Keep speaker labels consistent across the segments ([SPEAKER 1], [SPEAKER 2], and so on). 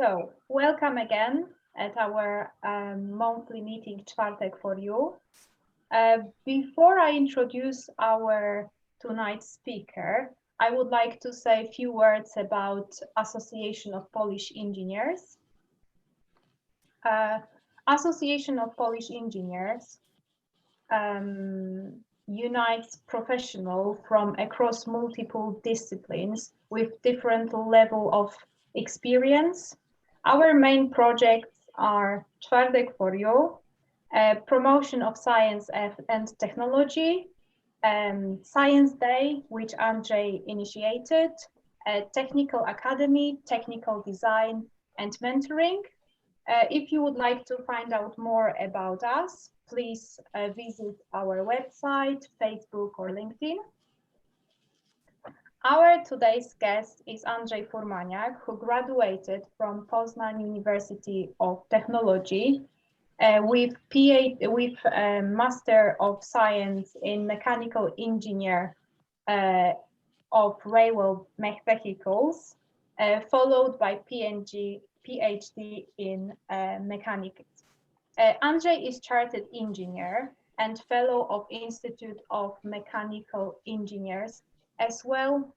[SPEAKER 1] So, welcome again at our monthly meeting, Czwartek for you. Before I introduce our tonight's speaker, I would like to say a few words about Association of Polish Engineers. Association of Polish Engineers unites professionals from across multiple disciplines with different level of experience. Our main projects are Czwartek for you, promotion of science and technology, Science Day, which Andrzej initiated, Technical Academy, Technical Design, and Mentoring. If you would like to find out more about us, please visit our website, Facebook, or LinkedIn. Our today's guest is Andrzej Formaniak, who graduated from Poznań University of Technology with Master of Science in Mechanical Engineer of Railway Vehicles, followed by PhD in Mechanics. Andrzej is Chartered Engineer and Fellow of Institute of Mechanical Engineers, as well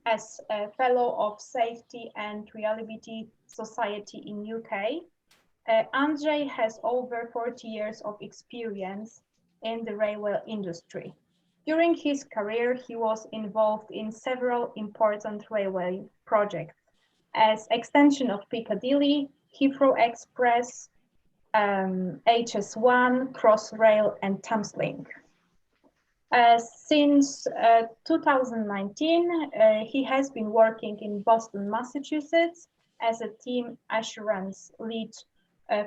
[SPEAKER 1] as a Fellow of Safety and Reliability Society in UK. Andrzej has over 40 years of experience in the railway industry. During his career, he was involved in several important railway projects, as extension of Piccadilly, Heathrow Express, HS1, Crossrail, and Thameslink. Since 2019, he has been working in Boston, Massachusetts as a team assurance lead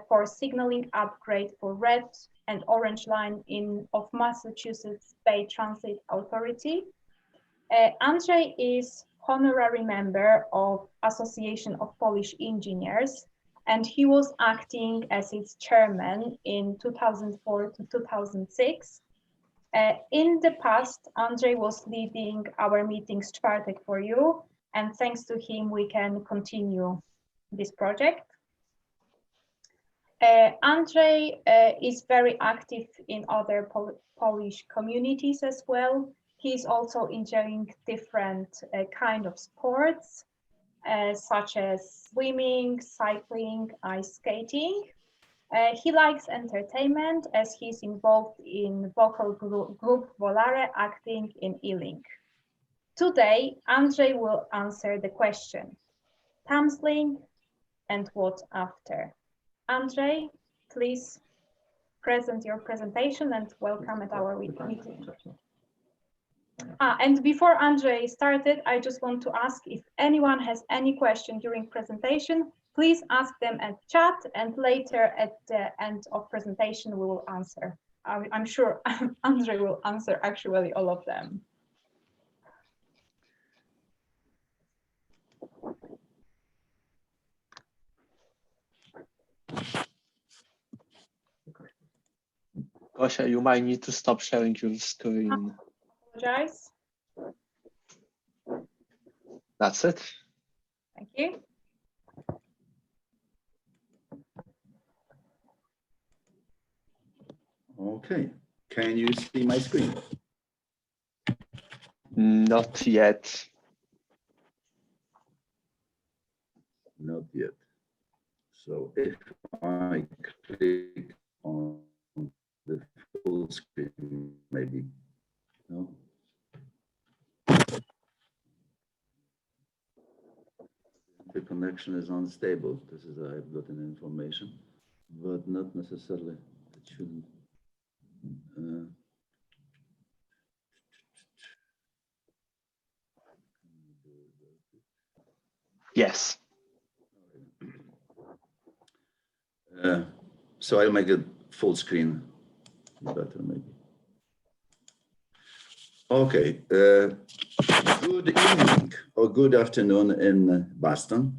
[SPEAKER 1] for signaling upgrade for Red and Orange Line of Massachusetts Bay Transit Authority. Andrzej is honorary member of Association of Polish Engineers, and he was acting as its chairman in 2004 to 2006. In the past, Andrzej was leading our meetings Czwartek for you, and thanks to him, we can continue this project. Andrzej is very active in other Polish communities as well. He's also enjoying different kind of sports, such as swimming, cycling, ice skating. He likes entertainment as he's involved in vocal group Volare acting in Ealing. Today, Andrzej will answer the question, Thameslink and what after? Andrzej, please present your presentation and welcome at our meeting. And before Andrzej started, I just want to ask if anyone has any question during presentation, please ask them at chat, and later at the end of presentation we will answer. I'm sure Andrzej will answer actually all of them.
[SPEAKER 2] Gosia, you might need to stop sharing your screen.
[SPEAKER 1] Apologize.
[SPEAKER 2] That's it.
[SPEAKER 1] Thank you.
[SPEAKER 3] Okay, can you see my screen?
[SPEAKER 2] Not yet.
[SPEAKER 3] Not yet. So if I click on the full screen, maybe, no? The connection is unstable. This is, I've gotten information, but not necessarily, it shouldn't.
[SPEAKER 2] Yes.
[SPEAKER 3] So I'll make it full screen better maybe. Okay, good evening or good afternoon in Boston,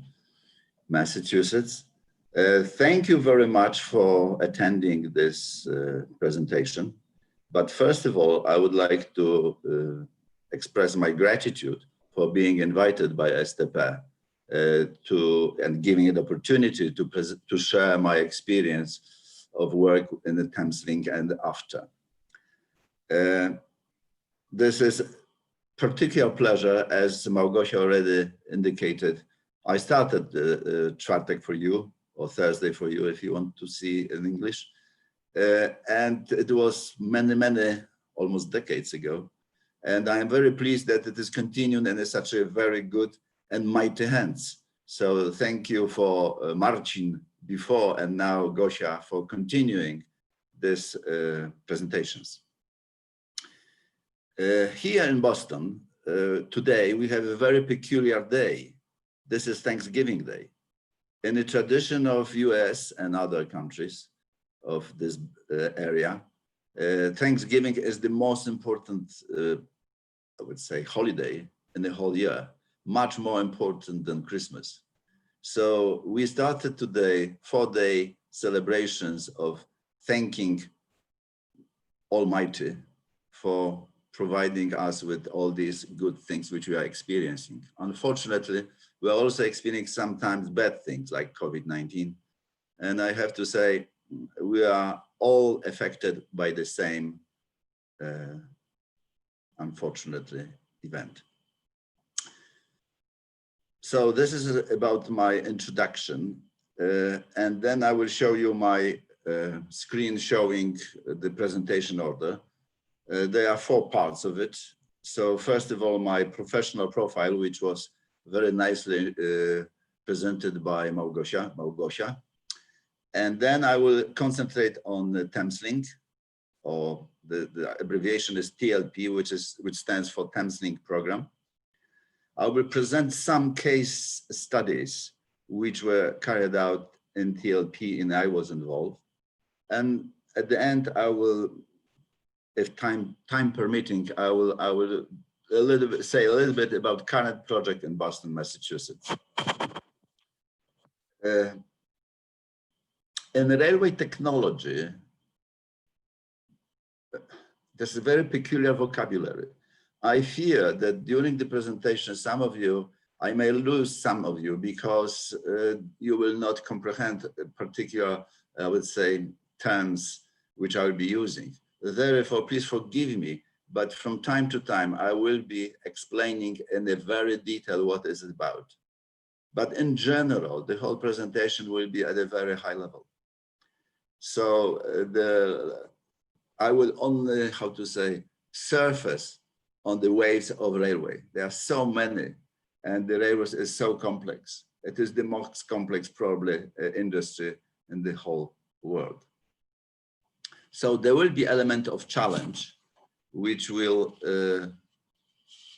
[SPEAKER 3] Massachusetts. Thank you very much for attending this presentation. But first of all, I would like to express my gratitude for being invited by STP and giving it opportunity to share my experience of work in the Thameslink and after. This is particular pleasure, as Małgosia already indicated. I started Czwartek for you, or Thursday for you, if you want to see in English. And it was many, almost decades ago. And I am very pleased that it is continuing in such a very good and mighty hands. So thank you for Marcin before, and now Gosia for continuing these presentations. Here in Boston, today we have a very peculiar day. This is Thanksgiving Day. In the tradition of US and other countries of this area, Thanksgiving is the most important, I would say, holiday in the whole year, much more important than Christmas. So we started today 4-day celebrations of thanking Almighty for providing us with all these good things which we are experiencing. Unfortunately, we're also experiencing sometimes bad things like COVID-19. And I have to say, we are all affected by the same, unfortunately, event. So this is about my introduction. And then I will show you my screen showing the presentation order. There are 4 parts of it. So first of all, my professional profile, which was very nicely presented by Małgosia. And then I will concentrate on the Thameslink, or the abbreviation is TLP, which stands for Thameslink Programme. I will present some case studies which were carried out in TLP and I was involved. And at the end, I will, if time permitting, I will say a little bit about current project in Boston, Massachusetts. In railway technology, there's a very peculiar vocabulary. I fear that during the presentation, I may lose some of you because you will not comprehend particular, I would say, terms which I will be using. Therefore, please forgive me, but from time to time, I will be explaining in a very detail what is it about. But in general, the whole presentation will be at a very high level. So I will only, how to say, surface on the waves of railway. There are so many, and the railways is so complex. It is the most complex, probably, industry in the whole world. So there will be element of challenge, which will,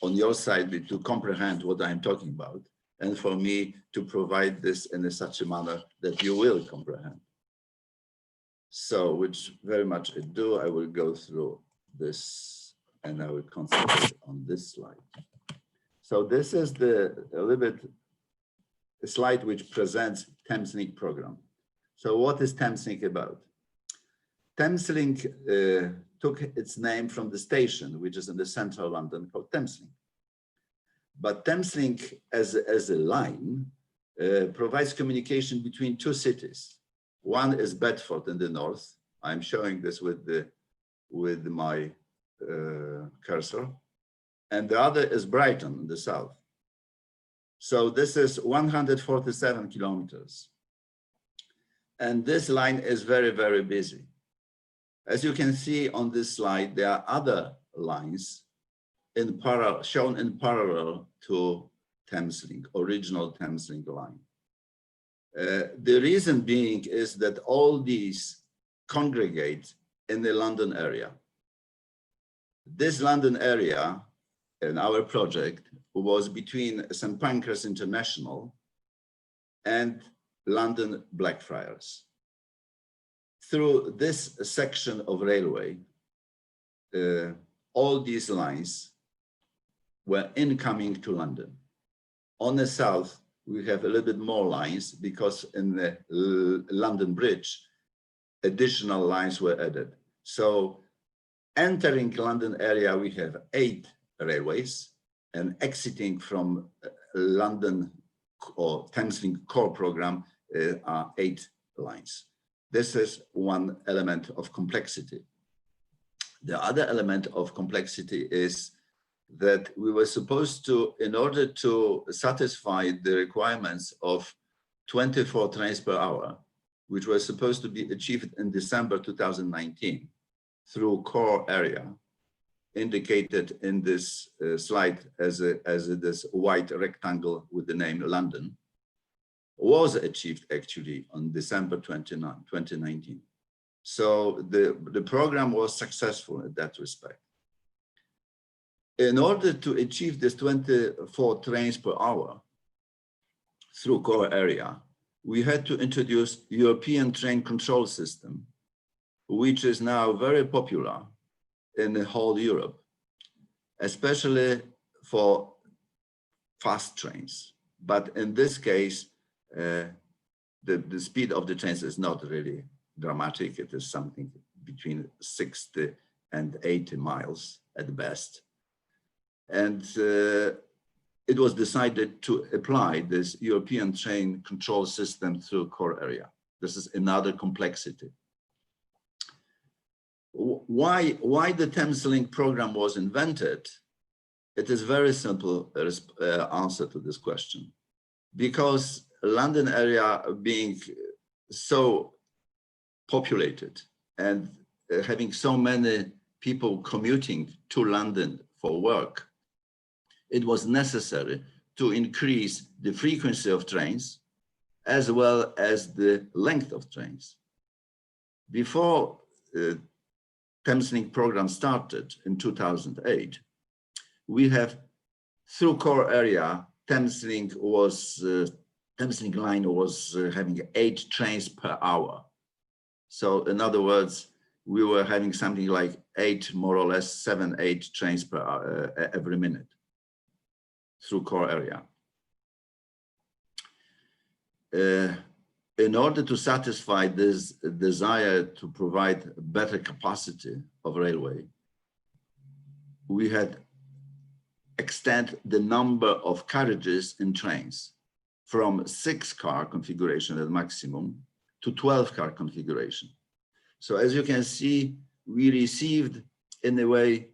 [SPEAKER 3] on your side, be to comprehend what I'm talking about, and for me to provide this in such a manner that you will comprehend. So, which very much I do, I will go through this, and I will concentrate on this slide. So this is a slide which presents Thameslink Programme. So what is Thameslink about? Thameslink took its name from the station, which is in the central London, called Thameslink. But Thameslink as a line provides communication between 2 cities. One is Bedford in the north. I'm showing this with my cursor. And the other is Brighton in the south. So this is 147 kilometers. And this line is very, very busy. As you can see on this slide, there are other lines shown in parallel to Thameslink, original Thameslink line. The reason being is that all these congregate in the London area. This London area in our project was between St. Pancras International and London Blackfriars. Through this section of railway, all these lines were incoming to London. On the south, we have a little bit more lines because in the London Bridge, additional lines were added. So entering London area, we have 8 railways, and exiting from London or Thameslink core program are 8 lines. This is one element of complexity. The other element of complexity is that we were supposed to, in order to satisfy the requirements of 24 trains per hour, which were supposed to be achieved in December 2019 through core area, indicated in this slide as this white rectangle with the name London, was achieved actually on December 29, 2019. So the program was successful in that respect. In order to achieve this 24 trains per hour through core area, we had to introduce European train control system, which is now very popular in the whole Europe, especially for fast trains. But in this case, the speed of the trains is not really dramatic. It is something between 60 and 80 miles at best. And it was decided to apply this European train control system through core area. This is another complexity. Why the Thameslink program was invented? It is very simple answer to this question. Because London area being so populated and having so many people commuting to London for work, it was necessary to increase the frequency of trains as well as the length of trains. Before the Thameslink program started in 2008, we have through core area, Thameslink line was having 8 trains per hour. So in other words, we were having something like 8, more or less 7, 8 trains per hour every minute through core area. In order to satisfy this desire to provide better capacity of railway, we had extend the number of carriages in trains from 6-car configuration at maximum to 12-car configuration. So as you can see, we received in a way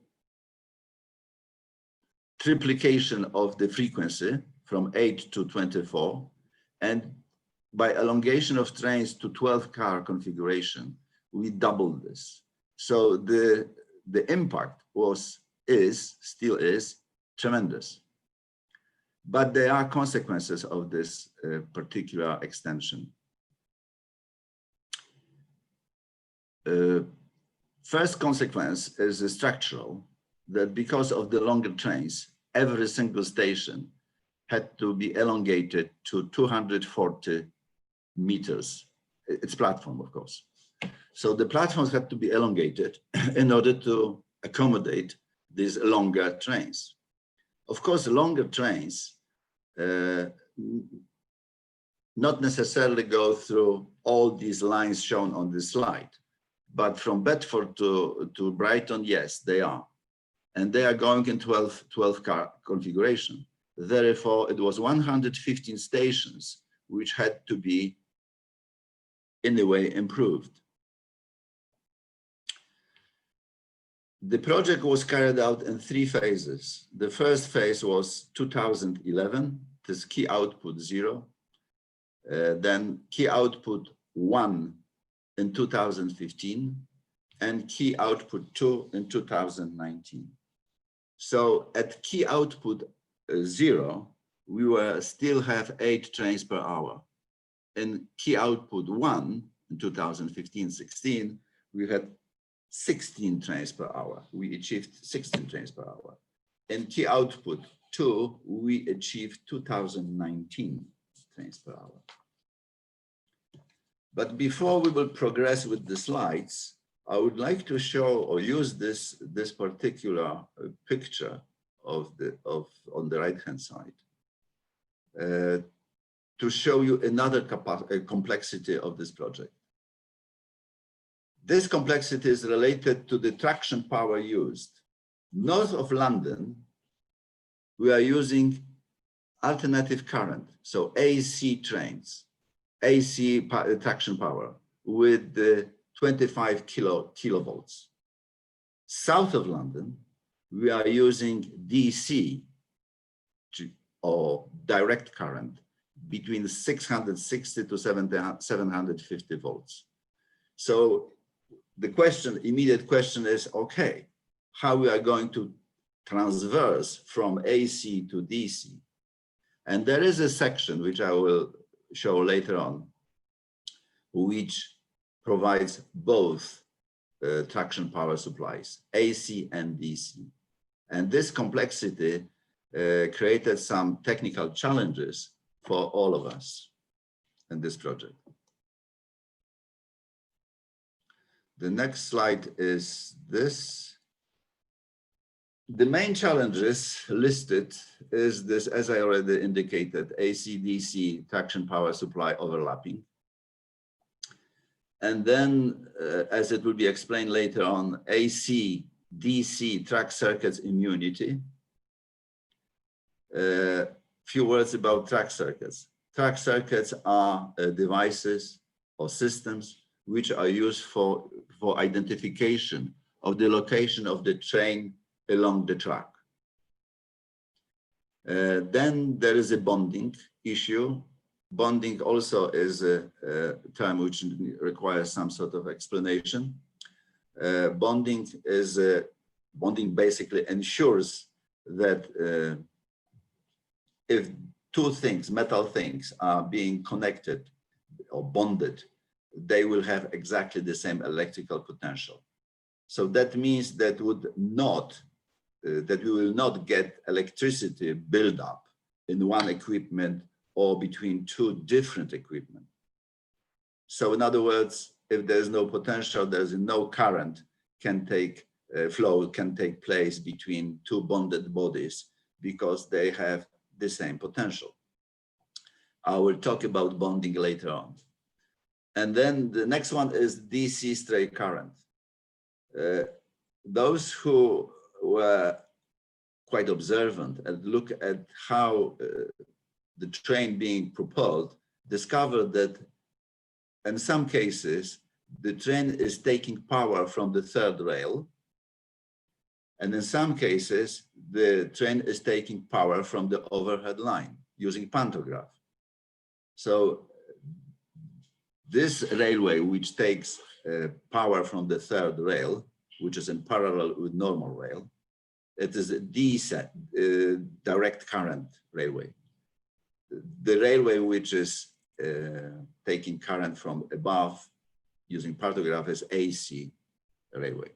[SPEAKER 3] triplication of the frequency from 8 to 24, and by elongation of trains to 12-car configuration, we doubled this. So the impact still is tremendous. But there are consequences of this particular extension. First consequence is structural, that because of the longer trains, every single station had to be elongated to 240 meters. It's platform, of course. So the platforms had to be elongated in order to accommodate these longer trains. Of course, longer trains not necessarily go through all these lines shown on this slide, but from Bedford to Brighton, yes, they are. And they are going in 12-car configuration. Therefore, it was 115 stations which had to be, in a way, improved. The project was carried out in 3 phases. The first phase was 2011, this key output 0, then key output 1 in 2015, and key output 2 in 2019. So at key output 0, we were still have 8 trains per hour. In key output 1 in 2015-16, we had 16 trains per hour. We achieved 16 trains per hour. In key output 2, we achieved 2019 trains per hour. But before we will progress with the slides, I would like to show or use this particular picture on the right-hand side to show you another complexity of this project. This complexity is related to the traction power used. North of London, we are using alternative current, so AC trains, AC traction power with 25 kilovolts. South of London, we are using DC or direct current between 660 to 750 volts. So the immediate question is, okay, how we are going to transverse from AC to DC? And there is a section which I will show later on, which provides both traction power supplies, AC and DC. And this complexity created some technical challenges for all of us in this project. The next slide is this. The main challenges listed is this, as I already indicated, AC-DC traction power supply overlapping. And then, as it will be explained later on, AC-DC track circuits immunity. Few words about track circuits. Track circuits are devices or systems which are used for identification of the location of the train along the track. Then there is a bonding issue. Bonding also is a term which requires some sort of explanation. Bonding basically ensures that if two things, metal things, are being connected or bonded, they will have exactly the same electrical potential. So that means that we will not get electricity buildup in one equipment or between two different equipment. So in other words, if there's no potential, there's no current flow can take place between two bonded bodies because they have the same potential. I will talk about bonding later on. And then the next one is DC straight current. Those who were quite observant and look at how the train being propelled discovered that in some cases, the train is taking power from the third rail. And in some cases, the train is taking power from the overhead line using pantograph. So this railway, which takes power from the third rail, which is in parallel with normal rail, it is a direct current railway. The railway which is taking current from above using pantograph is AC railway.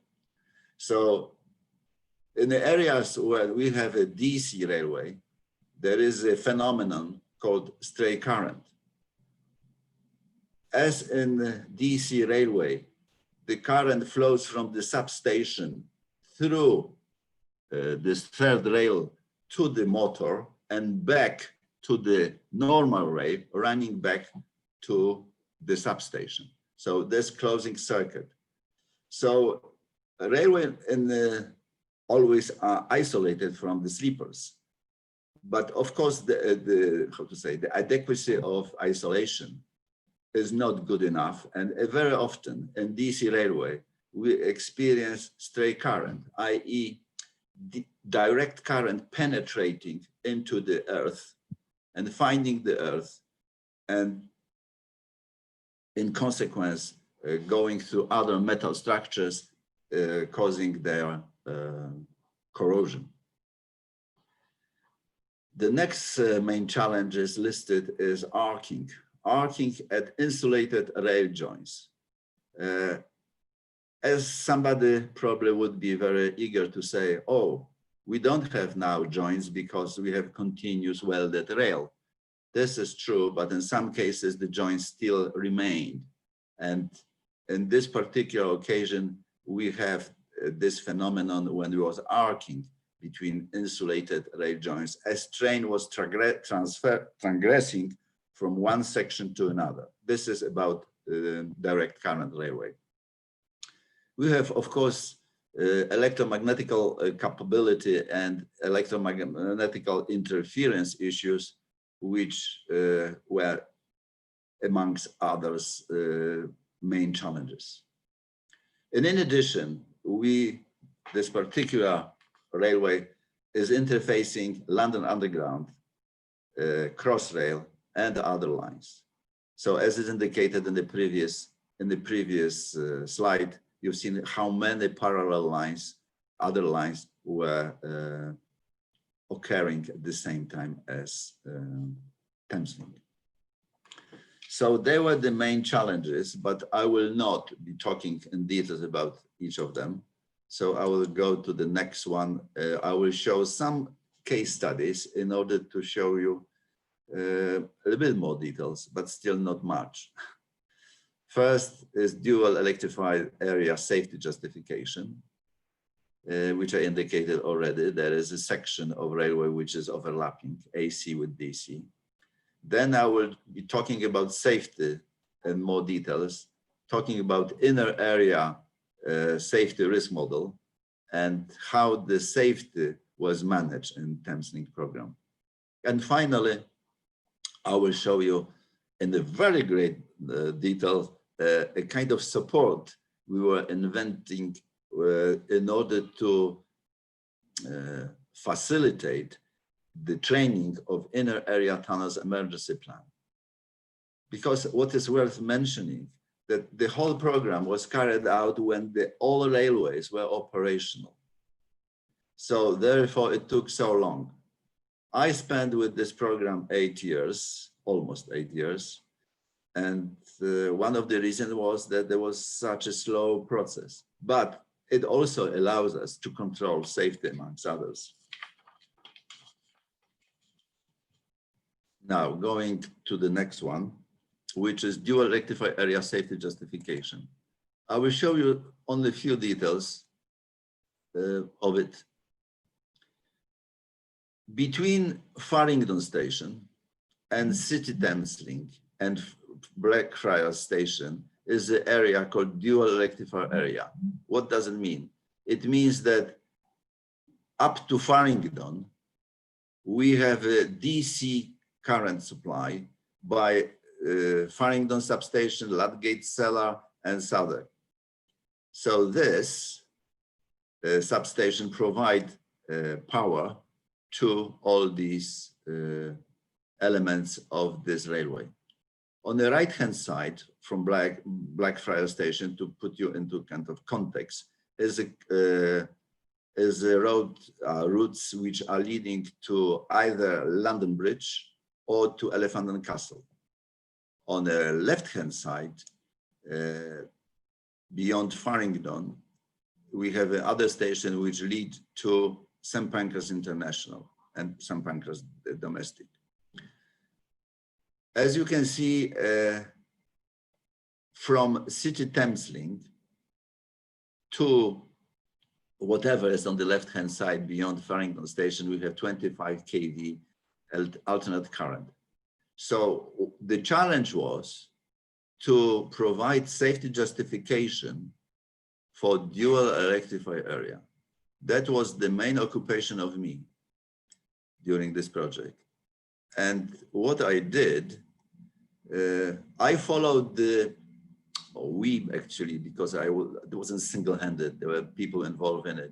[SPEAKER 3] So in the areas where we have a DC railway, there is a phenomenon called stray current. As in the DC railway, the current flows from the substation through this third rail to the motor and back to the normal rail, running back to the substation. So this closing circuit. So a railway always are isolated from the sleepers. But of course, the adequacy of isolation is not good enough. And very often in DC railway, we experience stray current, i.e. direct current penetrating into the earth and finding the earth, and in consequence, going through other metal structures, causing their corrosion. The next main challenge is listed is arcing. Arcing at insulated rail joints. As somebody probably would be very eager to say, oh, we don't have now joints because we have continuous welded rail. This is true, but in some cases, the joints still remain. And in this particular occasion, we have this phenomenon when there was arcing between insulated rail joints as train was transgressing from one section to another. This is about direct current railway. We have, of course, electromagnetical capability and electromagnetical interference issues, which were amongst others main challenges. And in addition, this particular railway is interfacing London Underground, Crossrail, and other lines. So as is indicated in the previous slide, you've seen how many parallel lines, other lines, were occurring at the same time as Thameslink. So they were the main challenges, but I will not be talking in details about each of them. So I will go to the next one. I will show some case studies in order to show you a little bit more details, but still not much. First is dual electrified area safety justification, which I indicated already. There is a section of railway which is overlapping AC with DC. Then I will be talking about safety in more details, talking about inner area safety risk model and how the safety was managed in Thameslink program. And finally, I will show you in a very great detail a kind of support we were inventing in order to facilitate the training of inner area tunnels emergency plan. Because what is worth mentioning, that the whole program was carried out when all railways were operational. So therefore it took so long. I spent with this program 8 years, almost 8 years. And one of the reasons was that there was such a slow process, but it also allows us to control safety amongst others. Now going to the next one, which is dual rectifier area safety justification. I will show you only a few details of it. Between Farringdon Station and City Thameslink and Blackfriars Station is the area called dual rectifier area. What does it mean? It means that up to Farringdon, we have a DC current supply by Farringdon substation, Ludgate Cellar, and Southwark. So this substation provide power to all these elements of this railway. On the right-hand side, from Blackfriars Station, to put you into kind of context, is a routes which are leading to either London Bridge or to Elephant and Castle. On the left-hand side, beyond Farringdon, we have another station which lead to St. Pancras International and St. Pancras Domestic. As you can see, from City Thameslink to whatever is on the left-hand side beyond Farringdon Station, we have 25 kV alternate current. So the challenge was to provide safety justification for dual rectifier area. That was the main occupation of me during this project. And what I did, I followed we actually, because it wasn't single-handed, there were people involved in it.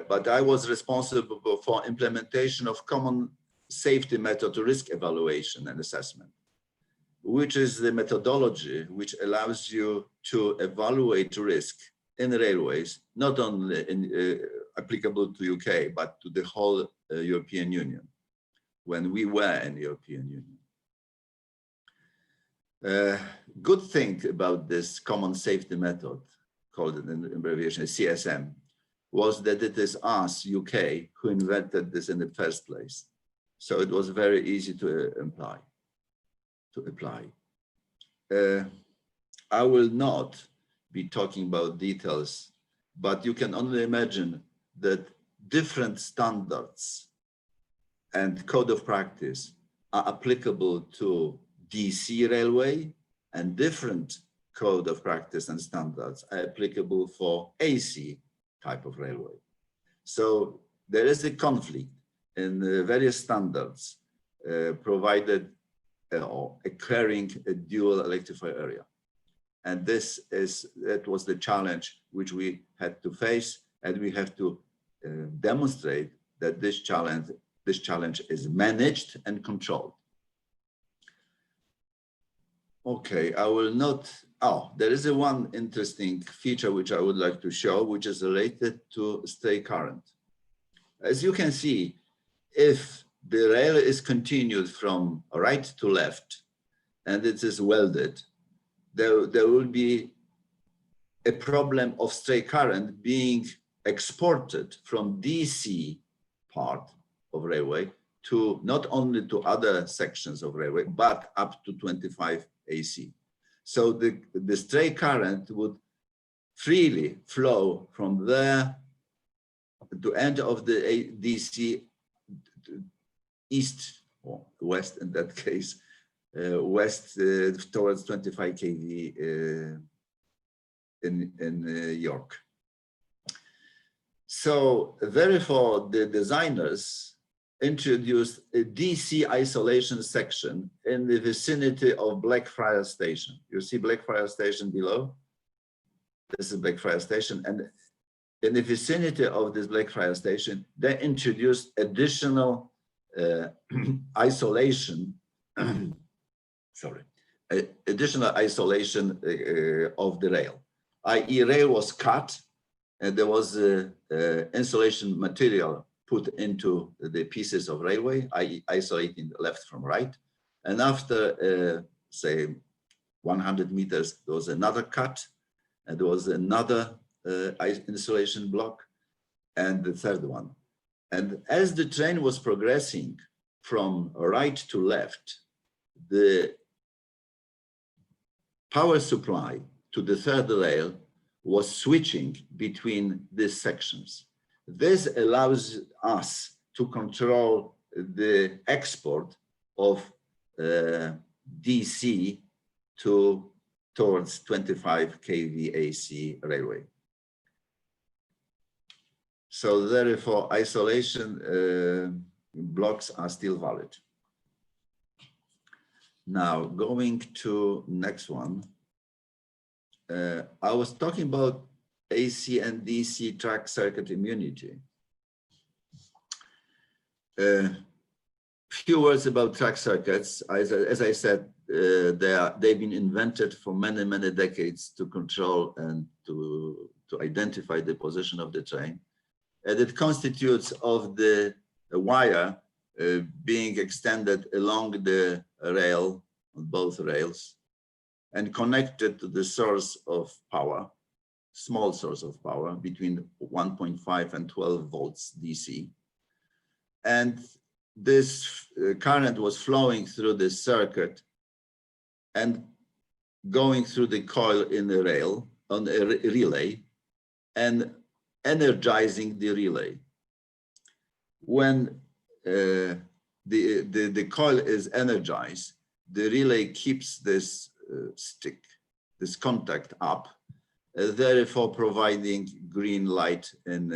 [SPEAKER 3] But I was responsible for implementation of common safety method risk evaluation and assessment, which is the methodology which allows you to evaluate risk in railways, not only applicable to UK, but to the whole European Union, when we were in the European Union. Good thing about this common safety method, called in abbreviation CSM, was that it is us, UK, who invented this in the first place. So it was very easy to apply. I will not be talking about details, but you can only imagine that different standards and code of practice are applicable to DC railway, and different code of practice and standards are applicable for AC type of railway. So there is a conflict in the various standards provided or occurring a dual electrified area. And that was the challenge which we had to face, and we have to demonstrate that this challenge is managed and controlled. Okay, I will not, there is one interesting feature which I would like to show, which is related to stray current. As you can see, if the rail is continued from right to left and it is welded, there will be a problem of stray current being exported from DC part of railway to not only to other sections of railway, but up to 25 AC. So the stray current would freely flow from there to end of the DC east or west in that case, west towards 25 kV in York. So therefore the designers introduced a DC isolation section in the vicinity of Blackfriars Station. You see Blackfriars Station below? This is Blackfriars Station. And in the vicinity of this Blackfriars Station, they introduced additional isolation, additional isolation of the rail, i.e. rail was cut and there was insulation material put into the pieces of railway, i.e. isolating the left from right. And after, say, 100 meters, there was another cut, and there was another insulation block, and the third one. And as the train was progressing from right to left, the power supply to the third rail was switching between these sections. This allows us to control the export of DC towards 25 kV AC railway. So therefore, isolation blocks are still valid. Now, going to next one. I was talking about AC and DC track circuit immunity. Few words about track circuits. As I said, they've been invented for many, many decades to control and to identify the position of the train. And it constitutes of the wire being extended along the rail, on both rails, and connected to the source of power, small source of power between 1.5 and 12 volts DC. And this current was flowing through the circuit and going through the coil in the rail, on a relay, and energizing the relay. When the coil is energized, the relay keeps this stick, this contact up, therefore providing green light in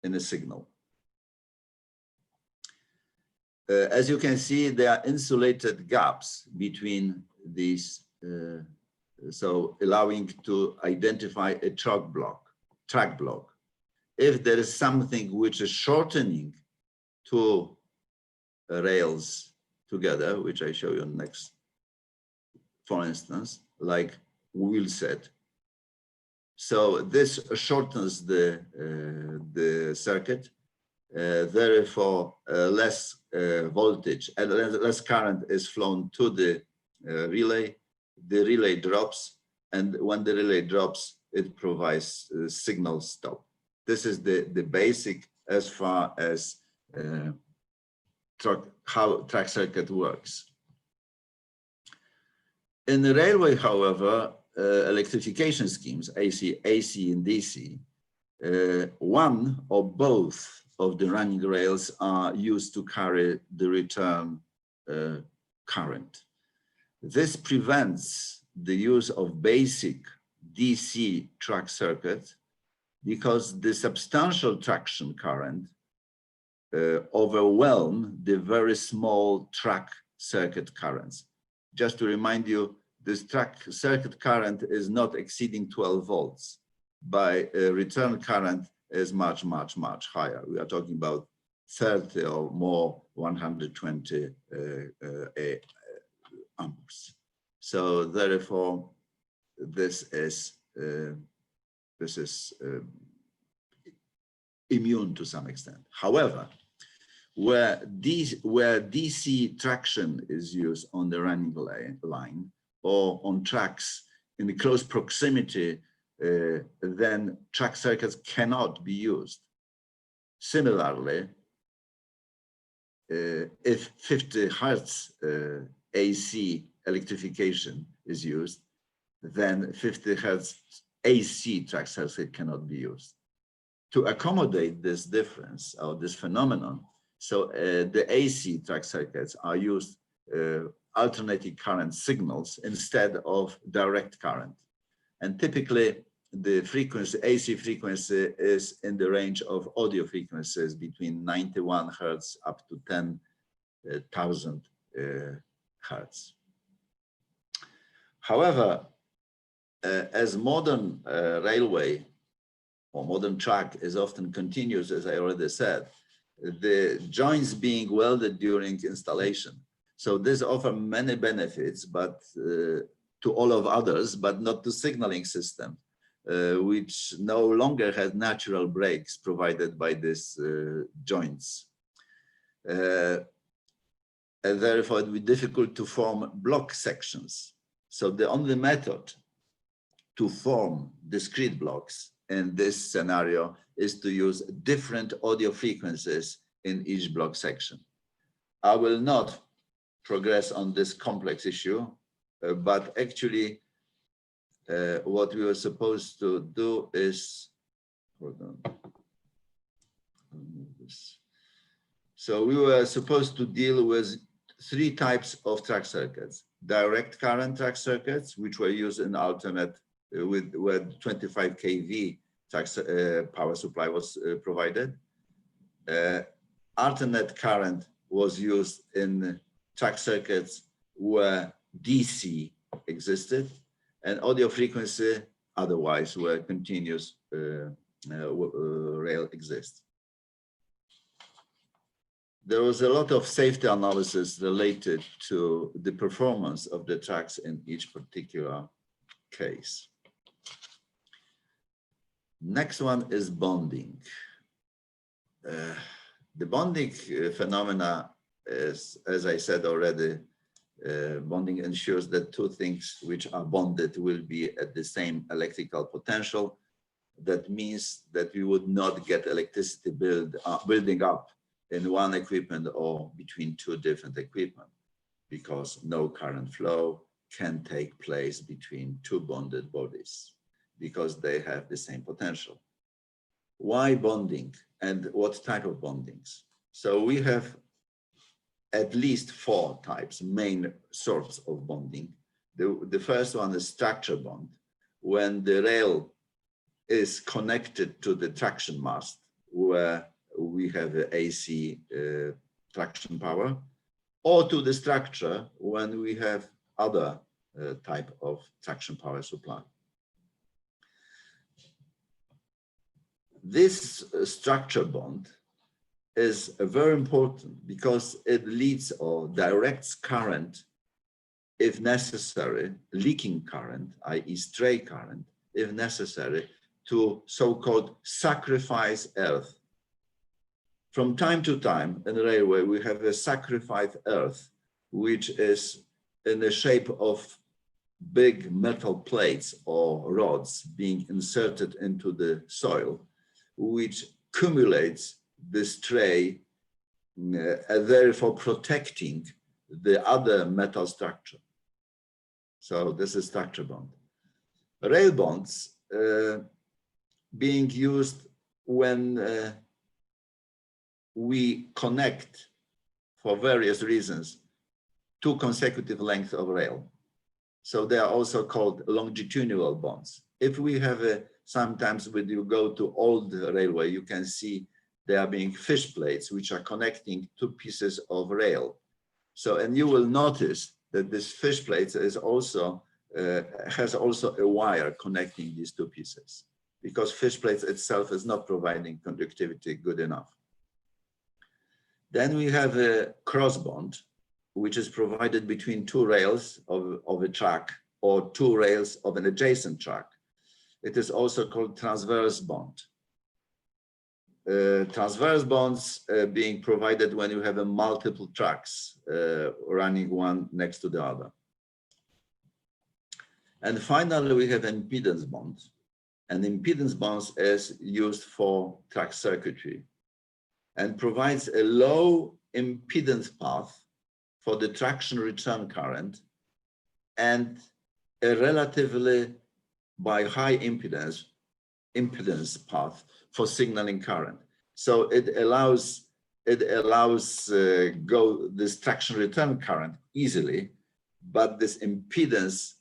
[SPEAKER 3] a signal. As you can see, there are insulated gaps between these, so allowing to identify a track block. If there is something which is shortening two rails together, which I show you next, for instance, like wheel set. So this shortens the circuit, therefore less voltage and less current is flown to the relay drops, and when the relay drops, it provides signal stop. This is the basic as far as how track circuit works. In the railway, however, electrification schemes, AC and DC, one or both of the running rails are used to carry the return current. This prevents the use of basic DC track circuit because the substantial traction current overwhelm the very small track circuit currents. Just to remind you, this track circuit current is not exceeding 12 volts. By return current is much, much, much higher. We are talking about 30 or more 120 amps. So therefore, this is immune to some extent. However, where DC traction is used on the running line or on tracks in close proximity, then track circuits cannot be used. Similarly, if 50 Hertz AC electrification is used, then 50 Hertz AC track circuit cannot be used. To accommodate this difference or this phenomenon, so the AC track circuits are used alternating current signals instead of direct current. And typically the frequency, AC frequency, is in the range of audio frequencies between 91 Hertz up to 10,000 Hertz. However, as modern railway or modern track is often continuous, as I already said, the joints being welded during installation. So this offers many benefits, but to all of others, but not to signaling system, which no longer has natural brakes provided by these joints. And therefore, it will be difficult to form block sections. So the only method to form discrete blocks in this scenario is to use different audio frequencies in each block section. I will not progress on this complex issue, but actually what we were supposed to do is, hold on. So we were supposed to deal with three types of track circuits: direct current track circuits, which were used in alternate where 25 kV power supply was provided. Alternate current was used in track circuits where DC existed, and audio frequency otherwise where continuous rail exists. There was a lot of safety analysis related to the performance of the tracks in each particular case. Next one is bonding. The bonding phenomena is, as I said already, bonding ensures that two things which are bonded will be at the same electrical potential. That means that we would not get electricity building up in one equipment or between two different equipment, because no current flow can take place between two bonded bodies because they have the same potential. Why bonding and what type of bondings? So we have at least four types, main sorts of bonding. The first one is structure bond, when the rail is connected to the traction mast where we have the AC traction power, or to the structure when we have other type of traction power supply. This structure bond is very important because it leads or directs current, if necessary, leaking current, i.e. stray current, if necessary, to so-called sacrifice earth. From time to time in the railway, we have a sacrificed earth, which is in the shape of big metal plates or rods being inserted into the soil, which accumulates the stray, therefore protecting the other metal structure. So this is structure bond. Rail bonds being used when we connect, for various reasons, two consecutive lengths of rail. So they are also called longitudinal bonds. If we have a sometimes when you go to old railway, you can see there are being fish plates, which are connecting two pieces of rail. So, and you will notice that this fish plate is also, has also a wire connecting these two pieces, because fish plates itself is not providing conductivity good enough. Then we have a cross bond, which is provided between two rails of a track or two rails of an adjacent track. It is also called transverse bond. Transverse bonds being provided when you have a multiple tracks running one next to the other. And finally, we have impedance bonds. And impedance bonds is used for track circuitry and provides a low impedance path for the traction return current and a relatively by high impedance path for signaling current. So it allows this traction return current easily, but this impedance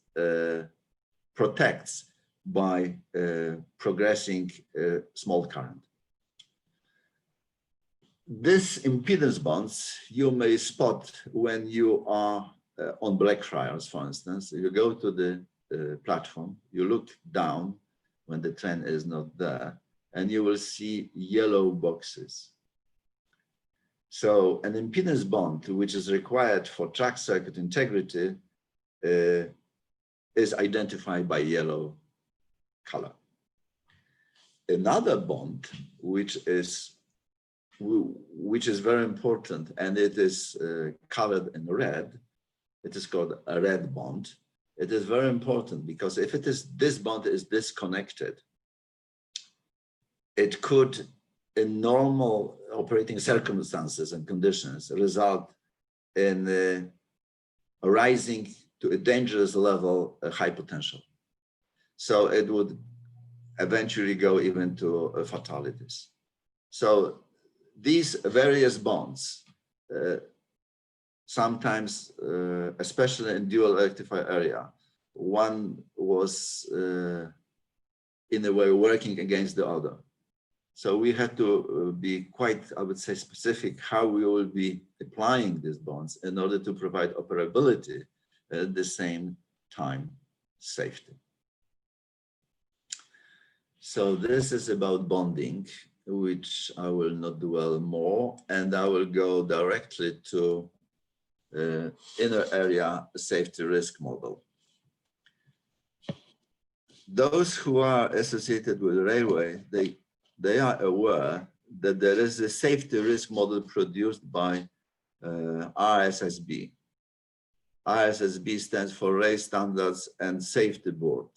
[SPEAKER 3] protects by progressing small current. This impedance bonds you may spot when you are on Blackfriars, for instance. You go to the platform, you look down when the train is not there, and you will see yellow boxes. So an impedance bond, which is required for track circuit integrity, is identified by yellow color. Another bond, which is very important, and it is colored in red, it is called a red bond. It is very important because if it is, this bond is disconnected, it could, in normal operating circumstances and conditions, result in rising to a dangerous level of high potential. So it would eventually go even to fatalities. So these various bonds, sometimes, especially in dual rectifier area, one was in a way working against the other. So we had to be quite, I would say, specific how we will be applying these bonds in order to provide operability at the same time safety. So this is about bonding, which I will not dwell more, and I will go directly to inner area safety risk model. Those who are associated with railway, they are aware that there is a safety risk model produced by RSSB. RSSB stands for Rail Standards and Safety Board.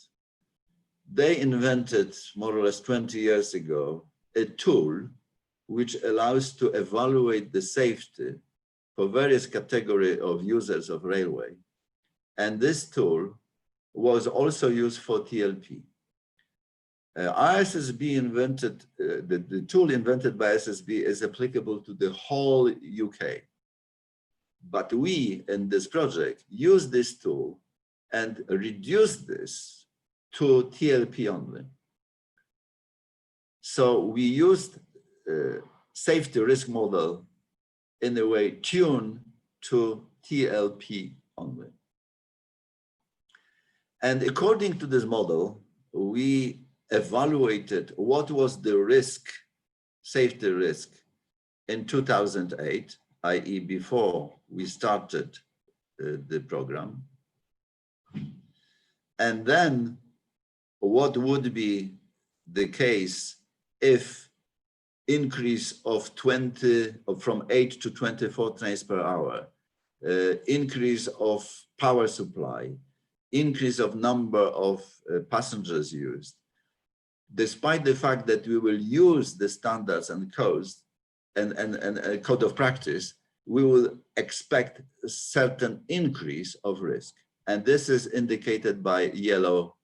[SPEAKER 3] They invented more or less 20 years ago a tool which allows to evaluate the safety for various categories of users of railway. And this tool was also used for TLP. RSSB invented, the tool invented by SSB is applicable to the whole UK. But we, in this project, use this tool and reduce this to TLP only. So we used safety risk model in a way tuned to TLP only. And according to this model, we evaluated what was the risk, safety risk in 2008, i.e. before we started the program. And then what would be the case if increase of from 8 to 24 trains per hour, increase of power supply, increase of number of passengers used, despite the fact that we will use the standards and codes and a code of practice, we will expect a certain increase of risk. And this is indicated by yellow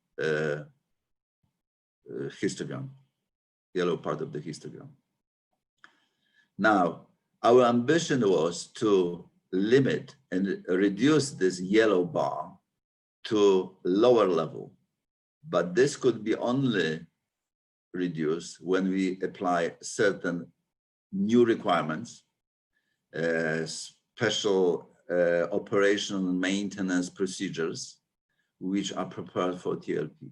[SPEAKER 3] histogram, yellow part of the histogram. Now, our ambition was to limit and reduce this yellow bar to lower level, but this could be only reduced when we apply certain new requirements, special operation and maintenance procedures, which are prepared for TLP.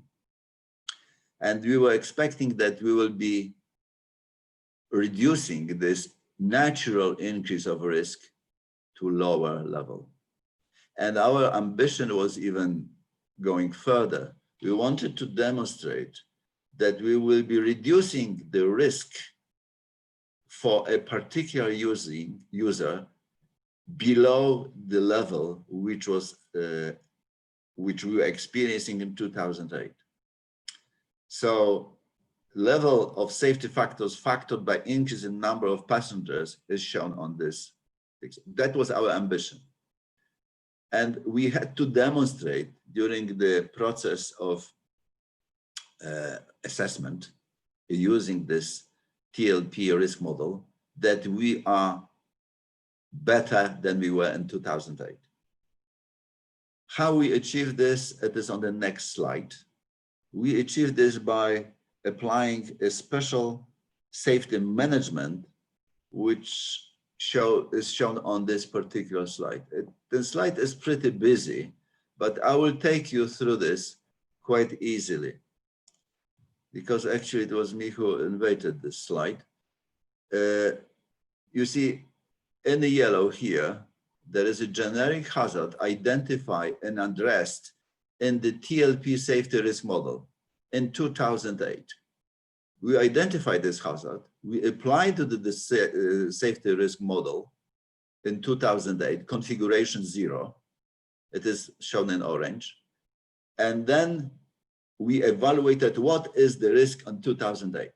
[SPEAKER 3] And we were expecting that we will be reducing this natural increase of risk to lower level. And our ambition was even going further. We wanted to demonstrate that we will be reducing the risk for a particular user below the level which we were experiencing in 2008. So level of safety factors factored by increase in number of passengers is shown on this. That was our ambition. And we had to demonstrate during the process of assessment using this TLP risk model that we are better than we were in 2008. How we achieve this, it is on the next slide. We achieve this by applying a special safety management, which is shown on this particular slide. The slide is pretty busy, but I will take you through this quite easily, because actually it was me who invented this slide. You see, in the yellow here, there is a generic hazard identified and addressed in the TLP safety risk model in 2008. We identified this hazard, we applied to the safety risk model in 2008, configuration 0, it is shown in orange, and then we evaluated what is the risk in 2008.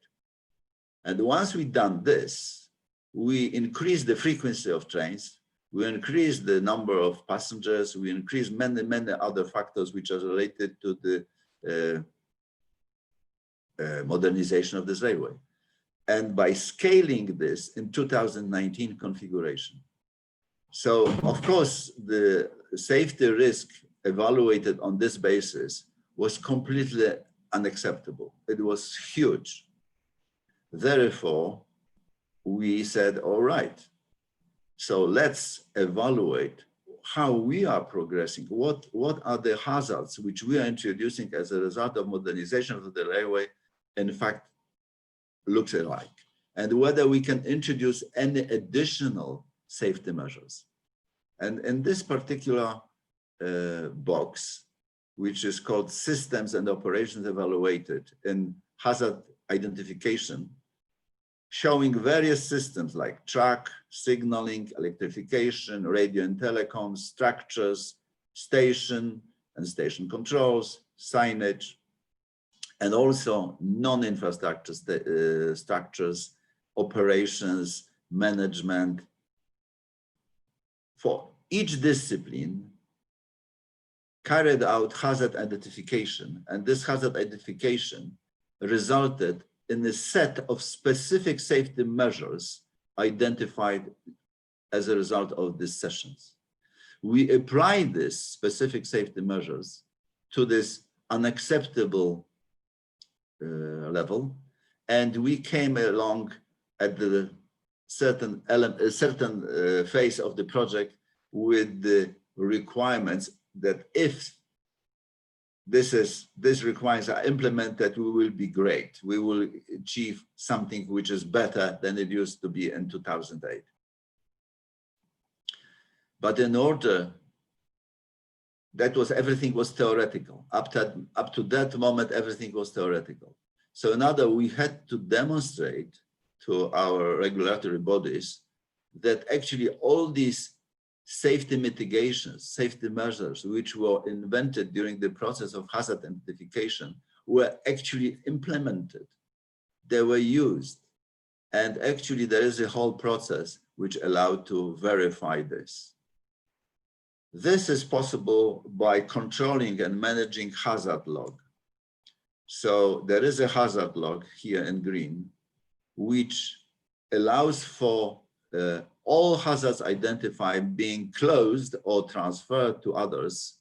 [SPEAKER 3] And once we done this, we increased the frequency of trains, we increased the number of passengers, we increased many, many other factors which are related to the modernization of this railway. And by scaling this in 2019 configuration. So of course, the safety risk evaluated on this basis was completely unacceptable. It was huge. Therefore, we said, all right, so let's evaluate how we are progressing. What are the hazards which we are introducing as a result of modernization of the railway, in fact, looks alike, and whether we can introduce any additional safety measures. And in this particular box, which is called Systems and Operations Evaluated in Hazard Identification, showing various systems like track, signaling, electrification, radio and telecoms, structures, station and station controls, signage, and also non-infrastructure structures, operations, management. For each discipline, carried out hazard identification, and this hazard identification resulted in a set of specific safety measures identified as a result of these sessions. We applied these specific safety measures to this unacceptable level, and we came along at the certain phase of the project with the requirements that if these requirements are implemented, we will be great. We will achieve something which is better than it used to be in 2008. But in order, everything was theoretical. Up to that moment, everything was theoretical. So in other, we had to demonstrate to our regulatory bodies that actually all these safety mitigations, safety measures, which were invented during the process of hazard identification, were actually implemented. They were used. And actually there is a whole process which allowed to verify this. This is possible by controlling and managing hazard log. So there is a hazard log here in green, which allows for all hazards identified being closed or transferred to others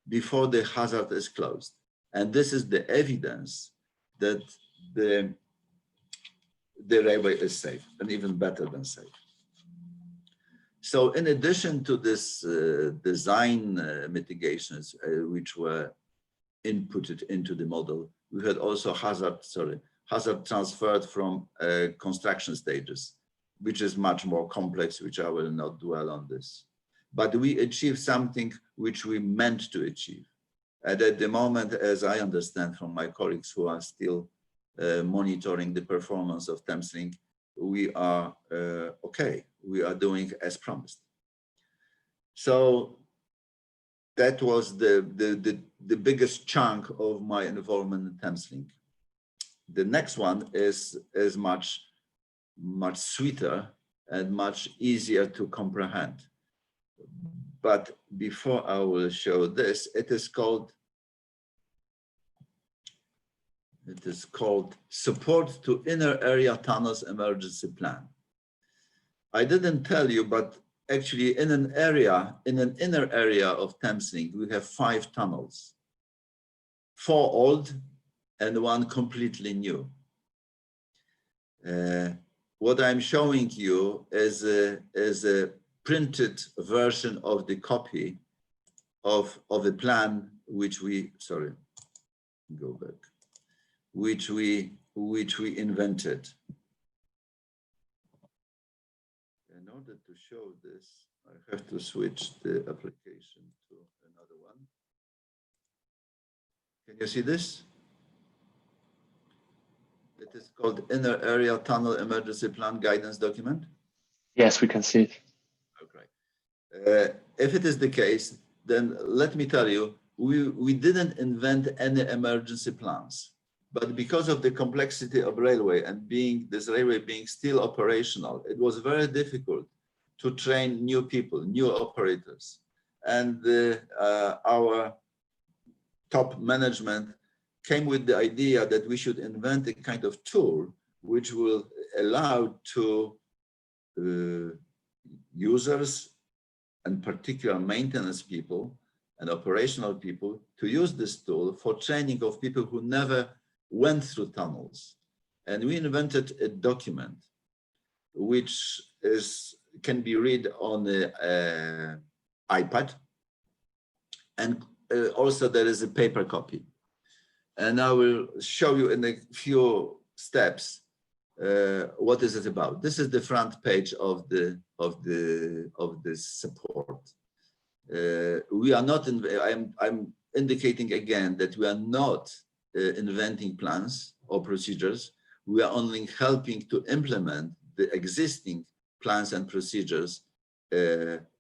[SPEAKER 3] before the hazard is closed. And this is the evidence that the the railway is safe, and even better than safe. So in addition to this design mitigations, which were inputted into the model, we had also hazard transferred from construction stages, which is much more complex, which I will not dwell on this. But we achieved something which we meant to achieve. And at the moment, as I understand from my colleagues who are still monitoring the performance of Thameslink, we are okay. We are doing as promised. So that was the biggest chunk of my involvement in Thameslink. The next one is much sweeter and much easier to comprehend. But before I will show this, it is called Support to Inner Area Tunnels Emergency Plan. I didn't tell you, but actually in an inner area of Thameslink, we have 5 tunnels, 4 old and 1 completely new. What I'm showing you is a printed version of the copy of a plan which we, which we invented. In order to show this, I have to switch the application to another one. Can you see this? It is called Inner Area Tunnel Emergency Plan Guidance Document.
[SPEAKER 2] Yes, we can see it.
[SPEAKER 3] Okay. If it is the case, then let me tell you, we didn't invent any emergency plans. But because of the complexity of railway and this railway being still operational, it was very difficult to train new people, new operators. And our top management came with the idea that we should invent a kind of tool which will allow to users, and particular maintenance people and operational people, to use this tool for training of people who never went through tunnels. And we invented a document which can be read on the iPad, and also there is a paper copy. And I will show you in a few steps what is it about. This is the front page of this support. We are not. I'm indicating again that we are not inventing plans or procedures. We are only helping to implement the existing plans and procedures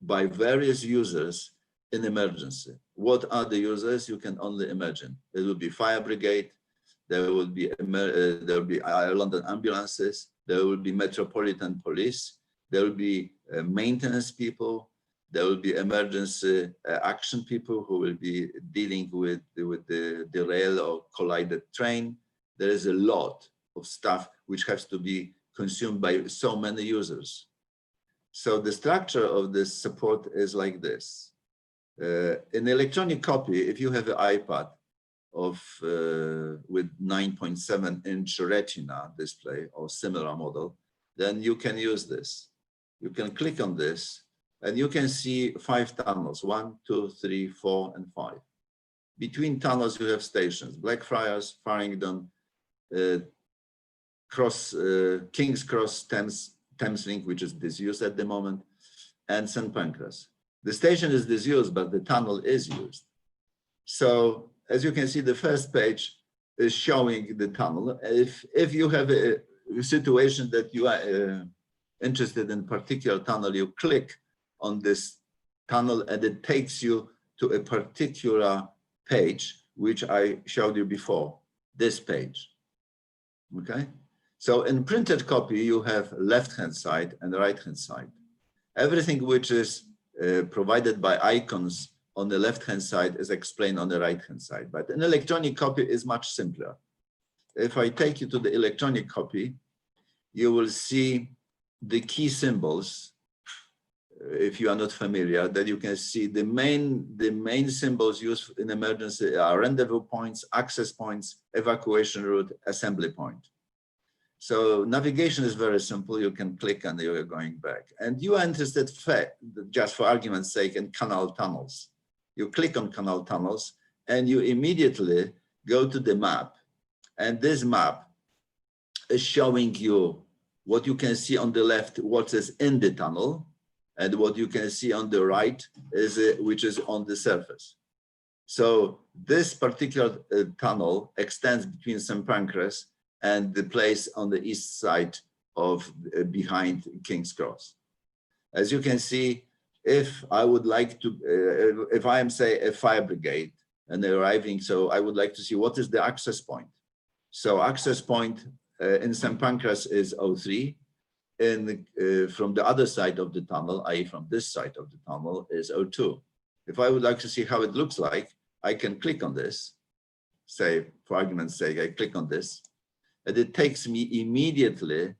[SPEAKER 3] by various users in emergency. What are the users? You can only imagine. There will be fire brigade, there will be London ambulances, there will be metropolitan police, there will be maintenance people, there will be emergency action people who will be dealing with the derailed or collided train. There is a lot of stuff which has to be consumed by so many users. So the structure of this support is like this. In electronic copy, if you have an iPad with 9.7-inch Retina display or similar model, then you can use this. You can click on this and you can see 5 tunnels, 1, 2, 3, 4, and 5. Between tunnels, you have stations: Blackfriars, Farringdon, King's Cross, Thameslink, which is disused at the moment, and St. Pancras. The station is disused, but the tunnel is used. So as you can see, the first page is showing the tunnel. If you have a situation that you are interested in particular tunnel, you click on this tunnel and it takes you to a particular page, which I showed you before, this page, okay? So in printed copy, you have left-hand side and right-hand side. Everything which is provided by icons on the left-hand side is explained on the right-hand side, but an electronic copy is much simpler. If I take you to the electronic copy, you will see the key symbols. If you are not familiar, that you can see the main symbols used in emergency are rendezvous points, access points, evacuation route, assembly point. So navigation is very simple. You can click and you're going back. And you are interested, just for argument's sake, in canal tunnels. You click on canal tunnels and you immediately go to the map. And this map is showing you what you can see on the left, what is in the tunnel, and what you can see on the right is which is on the surface. So this particular tunnel extends between St. Pancras and the place on the east side of behind King's Cross. As you can see, if I would like to, if I am, say, a fire brigade and arriving, so I would like to see what is the access point. So access point in St. Pancras is 03. From the other side of the tunnel, i.e. from this side of the tunnel, is 02. If I would like to see how it looks like, I can click on this, say, for argument's sake, I click on this, and it takes me immediately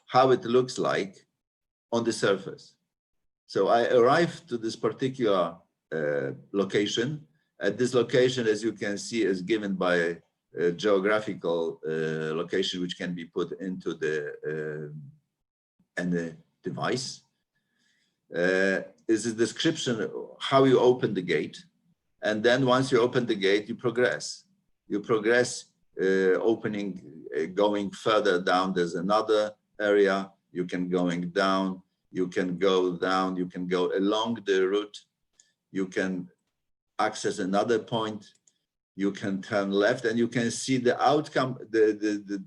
[SPEAKER 3] how it looks like on the surface. So I arrive to this particular location. At this location, as you can see, is given by a geographical location, which can be put into the device. Is a description of how you open the gate. And then once you open the gate, you progress. You progress, opening, going further down. There's another area. You can going down. You can go down. You can go along the route. You can access another point. You can turn left, and you can see the outcome, the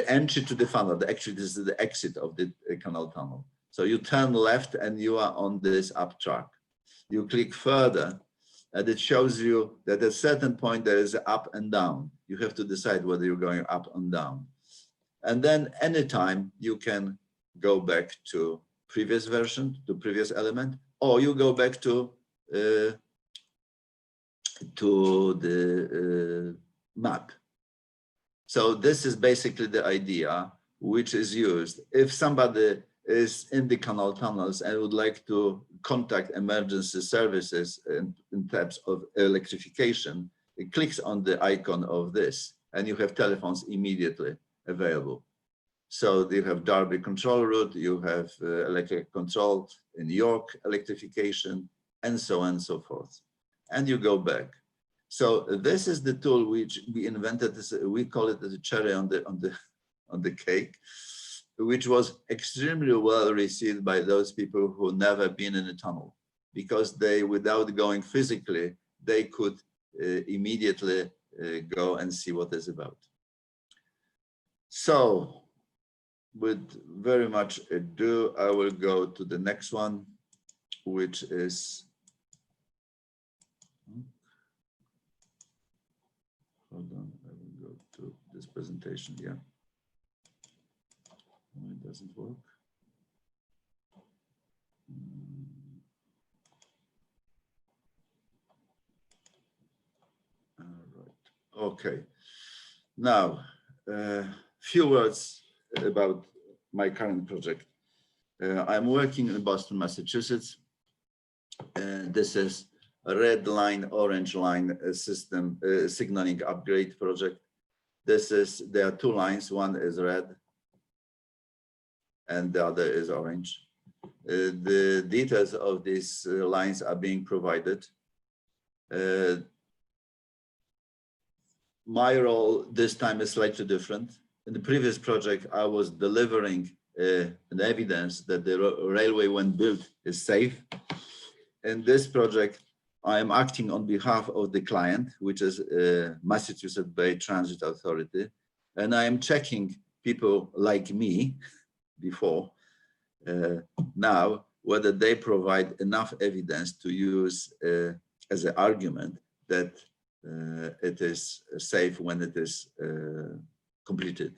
[SPEAKER 3] entry to the funnel. Actually, this is the exit of the canal tunnel. So you turn left, and you are on this up track. You click further, and it shows you that at a certain point there is up and down. You have to decide whether you're going up and down. And then anytime you can go back to previous version, to previous element, or you go back to the map. So this is basically the idea which is used. If somebody is in the canal tunnels and would like to contact emergency services in terms of electrification, it clicks on the icon of this, and you have telephones immediately available. So you have Derby control route, you have electric control in York electrification, and so on and so forth. And you go back. So this is the tool which we invented. We call it the cherry on the cake, which was extremely well received by those people who never been in a tunnel, because they, without going physically, they could immediately go and see what it's about. So, with very much ado, I will go to the next one, which is, hold on, I will go to this presentation, yeah. It doesn't work. All right. Okay. Now, few words about my current project. I'm working in Boston, Massachusetts. This is a red line, orange line system signaling upgrade project. There are two lines. One is red, and the other is orange. The details of these lines are being provided. My role this time is slightly different. In the previous project, I was delivering an evidence that the railway when built is safe. In this project, I am acting on behalf of the client, which is Massachusetts Bay Transit Authority, and I am checking people like me before now whether they provide enough evidence to use as an argument that it is safe when it is completed.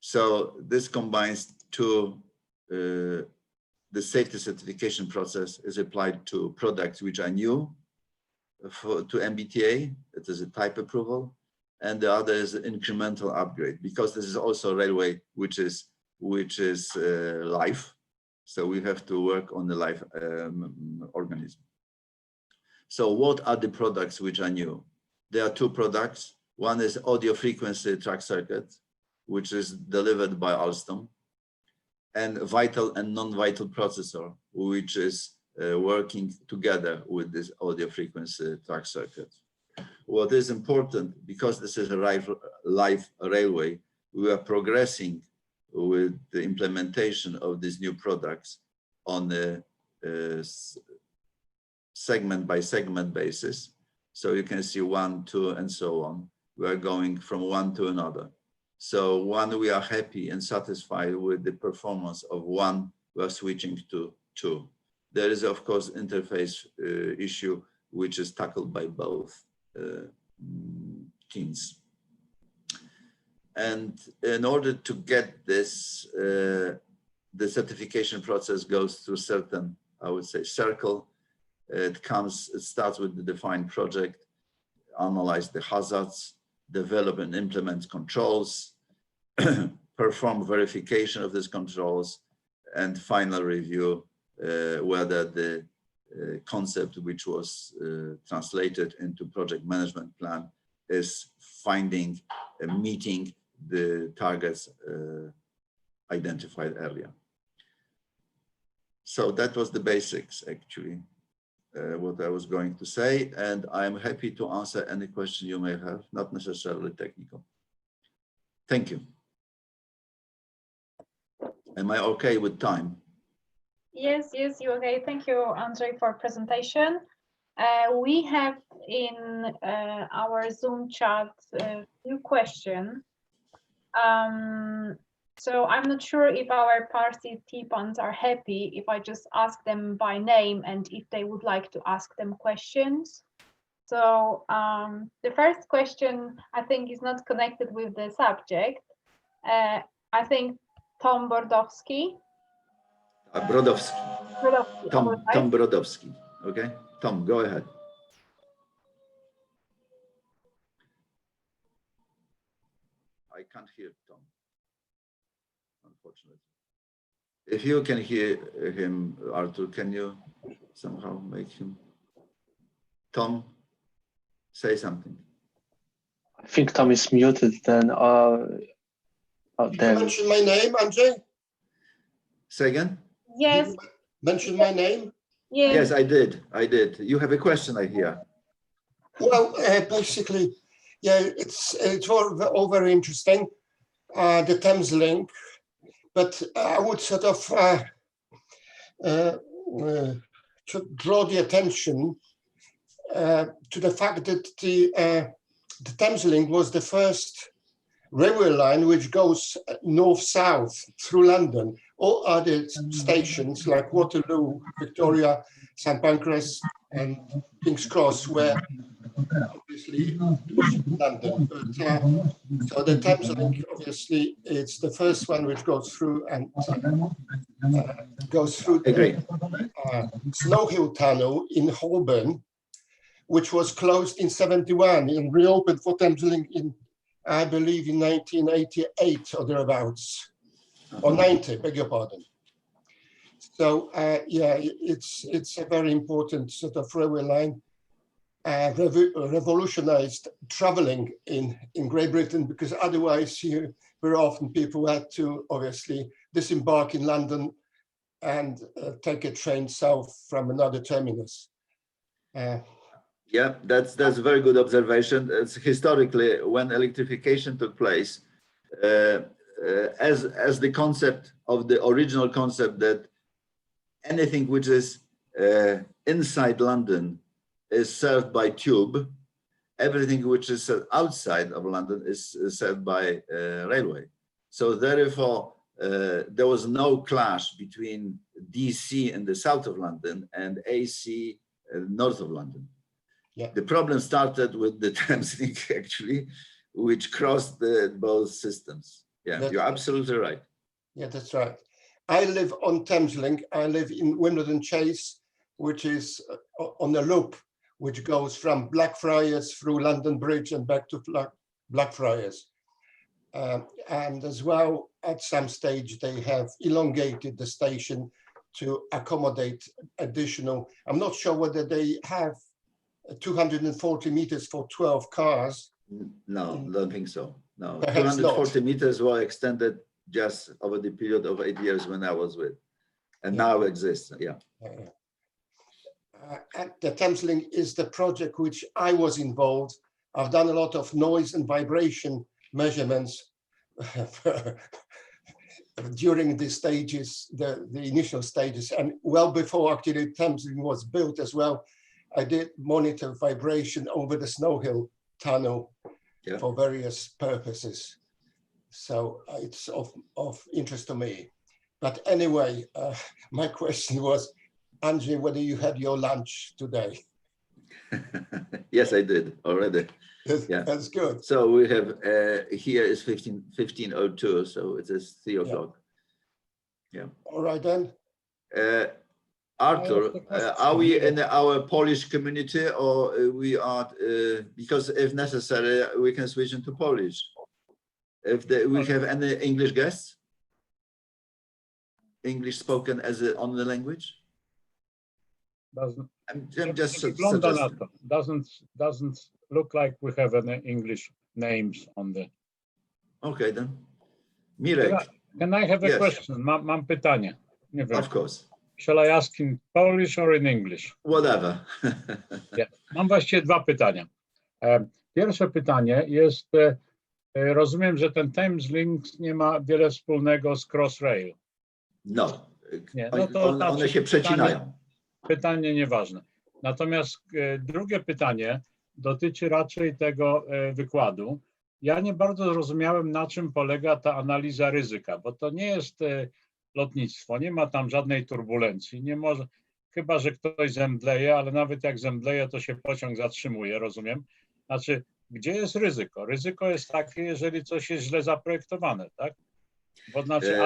[SPEAKER 3] So this combines two, the safety certification process is applied to products which are new to MBTA, it is a type approval, and the other is an incremental upgrade, because this is also a railway which is live. So we have to work on the live organism. So what are the products which are new? There are two products. One is audio frequency track circuit, which is delivered by Alstom, and vital and non-vital processor, which is working together with this audio frequency track circuit. What is important, because this is a live railway, we are progressing with the implementation of these new products on a segment by segment basis. So you can see 1, 2, and so on. We are going from one to another. So one, we are happy and satisfied with the performance of one, we are switching to 2. There is, of course, interface issue, which is tackled by both teams. And in order to get this, the certification process goes through certain, I would say, circle. It starts with the defined project, analyze the hazards, develop and implement controls, perform verification of these controls, and final review whether the concept which was translated into project management plan is finding and meeting the targets identified earlier. So that was the basics, actually, what I was going to say, and I'm happy to answer any question you may have, not necessarily technical. Thank you. Am I okay with time?
[SPEAKER 1] Yes, you're okay. Thank you, Andrzej, for presentation. We have in our Zoom chat a few questions. So I'm not sure if our participants are happy if I just ask them by name and if they would like to ask them questions. So the first question, I think, is not connected with the subject. I think Tom Brodowski.
[SPEAKER 3] Brodowski. Tom Brodowski. Okay, Tom, go ahead. I can't hear Tom, unfortunately. If you can hear him, Arthur, can you somehow make him? Tom, say something.
[SPEAKER 2] I think Tom is muted then.
[SPEAKER 4] Did you mention my name, Andrzej?
[SPEAKER 3] Say again?
[SPEAKER 1] Yes.
[SPEAKER 4] Mention my name?
[SPEAKER 1] Yes.
[SPEAKER 3] Yes, I did. You have a question, I hear.
[SPEAKER 4] Well, basically, yeah, it's all very interesting, the Thameslink, but I would sort of to draw the attention to the fact that the Thameslink was the first railway line which goes north-south through London. All other stations like Waterloo, Victoria, St Pancras, and King's Cross were obviously London. But, so the Thameslink, obviously, it's the first one which goes through and goes through the Snow Hill Tunnel in Holborn, which was closed in '71 and reopened for Thameslink in, I believe, in 1988 or thereabouts, or 90, beg your pardon. So yeah, it's a very important sort of railway line, revolutionized traveling in Great Britain, because otherwise very often people had to obviously disembark in London and take a train south from another terminus.
[SPEAKER 3] Yeah, that's a very good observation. It's historically, when electrification took place, as the concept of the original concept that anything which is inside London is served by tube, everything which is outside of London is served by railway. So therefore, there was no clash between DC in the south of London and AC north of London. Yeah. The problem started with the Thameslink, actually, which crossed both systems. Yeah, that's you're absolutely right.
[SPEAKER 4] Yeah, that's right. I live on Thameslink. I live in Wimbledon Chase, which is on the loop, which goes from Blackfriars through London Bridge and back to Blackfriars. And as well, at some stage, they have elongated the station to accommodate additional. I'm not sure whether they have 240 meters for 12 cars.
[SPEAKER 3] No, don't think so. No,
[SPEAKER 4] Perhaps
[SPEAKER 3] 240 meters were extended just over the period of 8 years when I was with, and now exists. Yeah.
[SPEAKER 4] And the Thameslink is the project which I was involved. I've done a lot of noise and vibration measurements during the stages, the initial stages, and well before actually Thameslink was built as well. I did monitor vibration over the Snow Hill tunnel for various purposes. So it's of interest to me. But anyway, my question was, Andrzej, whether you had your lunch today?
[SPEAKER 3] Yes, I did already. Yeah,
[SPEAKER 4] That's good.
[SPEAKER 3] So we have here is 15:02, so it is 3 o'clock. Yeah.
[SPEAKER 4] All right then.
[SPEAKER 3] Arthur, are we in our Polish community, or we are? Because if necessary, we can switch into Polish. If we have any English guests, English spoken as an only language. I'm just suggesting.
[SPEAKER 5] Doesn't look like we have any English names on the.
[SPEAKER 3] Okay then, Mirek.
[SPEAKER 5] Can I have a
[SPEAKER 3] Yes.
[SPEAKER 5] question? Mam pytanie. Nie wiem.
[SPEAKER 3] Of course.
[SPEAKER 5] Shall I ask in Polish or in English?
[SPEAKER 3] Whatever.
[SPEAKER 5] Yeah. Mam właściwie dwa pytania. Pierwsze pytanie jest, rozumiem, że ten Thameslink nie ma wiele wspólnego z Crossrail.
[SPEAKER 3] No,
[SPEAKER 5] Nie, no to
[SPEAKER 3] one się przecinają.
[SPEAKER 5] Pytanie nieważne. Natomiast drugie pytanie dotyczy raczej tego wykładu. Ja nie bardzo zrozumiałem, na czym polega ta analiza ryzyka, bo to nie jest lotnictwo, nie ma tam żadnej turbulencji, nie może, chyba że ktoś zemdleje, ale nawet jak zemdleje, to się pociąg zatrzymuje, rozumiem. Znaczy, gdzie jest ryzyko? Ryzyko jest takie, jeżeli coś jest źle zaprojektowane, tak? Bo znaczy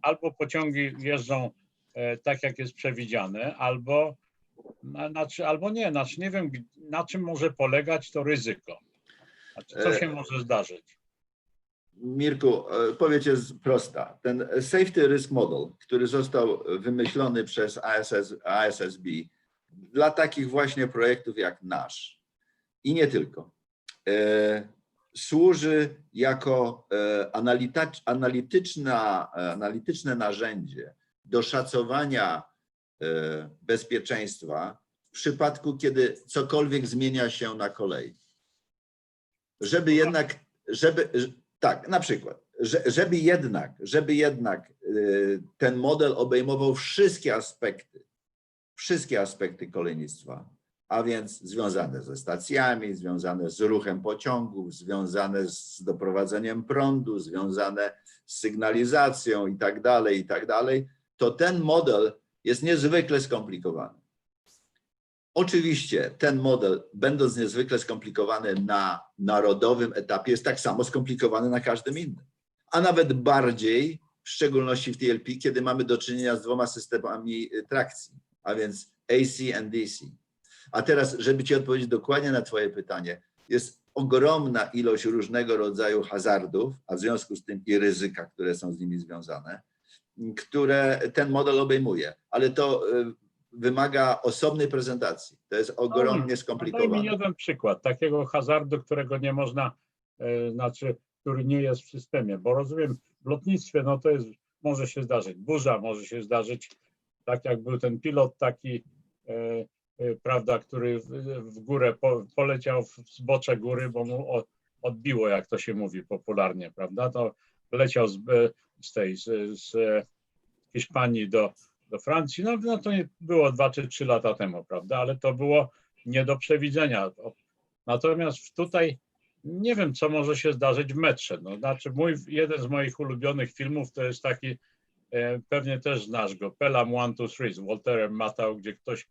[SPEAKER 5] albo pociągi jeżdżą tak, jak jest przewidziane, albo nie, znaczy nie wiem, na czym może polegać to ryzyko. Znaczy, co się może zdarzyć?
[SPEAKER 3] Mirku, odpowiedź jest prosta. Ten Safety Risk Model, który został wymyślony przez ASSB dla takich właśnie projektów jak nasz i nie tylko, służy jako analityczne narzędzie do szacowania bezpieczeństwa w przypadku, kiedy cokolwiek zmienia się na kolei. Tak, na przykład, żeby jednak ten model obejmował wszystkie aspekty kolejnictwa, a więc związane ze stacjami, związane z ruchem pociągów, związane z doprowadzeniem prądu, związane z sygnalizacją i tak dalej, to ten model jest niezwykle skomplikowany. Oczywiście ten model, będąc niezwykle skomplikowany na narodowym etapie, jest tak samo skomplikowany na każdym innym. A nawet bardziej, w szczególności w TLP, kiedy mamy do czynienia z dwoma systemami trakcji, a więc AC i DC. A teraz, żeby Ci odpowiedzieć dokładnie na Twoje pytanie, jest ogromna ilość różnego rodzaju hazardów, a w związku z tym i ryzyka, które są z nimi związane, które ten model obejmuje, ale to wymaga osobnej prezentacji. To jest ogromnie skomplikowane.
[SPEAKER 5] Daj mi jeden przykład takiego hazardu, którego nie można, który nie jest w systemie, bo rozumiem, w lotnictwie, no to jest, może się zdarzyć burza, może się zdarzyć, tak jak był ten pilot taki, prawda, który w górę poleciał w zbocze góry, bo mu odbiło, jak to się mówi popularnie, prawda, to leciał z Hiszpanii do Francji, no to nie było 2 czy 3 lata temu, prawda, ale to było nie do przewidzenia. Natomiast tutaj nie wiem, co może się zdarzyć w metrze. No, znaczy jeden z moich ulubionych filmów to jest taki, pewnie też znasz go, Pelham 1, 2, 3 z Walterem Matthau, gdzie ktoś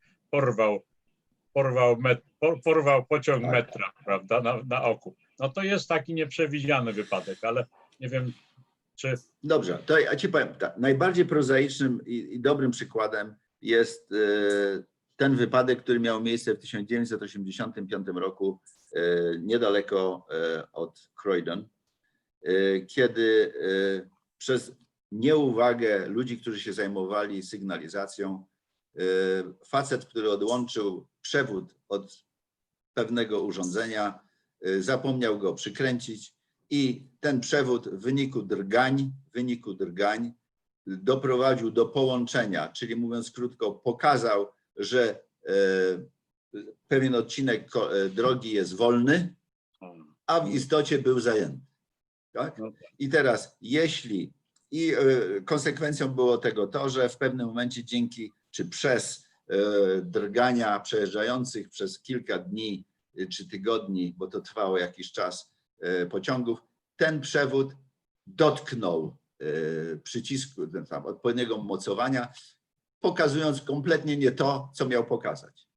[SPEAKER 5] porwał pociąg metra, prawda, na oku. No to jest taki nieprzewidziany wypadek, ale nie wiem, czy...
[SPEAKER 3] Dobrze, to ja Ci powiem tak, najbardziej prozaicznym i dobrym przykładem jest ten wypadek, który miał miejsce w 1985 roku niedaleko od Croydon, kiedy przez nieuwagę ludzi, którzy się zajmowali sygnalizacją, facet, który odłączył przewód od pewnego urządzenia, zapomniał go przykręcić I ten przewód w wyniku drgań doprowadził do połączenia, czyli mówiąc krótko, pokazał, że pewien odcinek drogi jest wolny, a w istocie był zajęty. Tak? I teraz, konsekwencją było tego to, że w pewnym momencie dzięki czy przez drgania przejeżdżających przez kilka dni czy tygodni, bo to trwało jakiś czas, pociągów, ten przewód dotknął przycisku odpowiedniego mocowania, pokazując kompletnie nie to, co miał pokazać.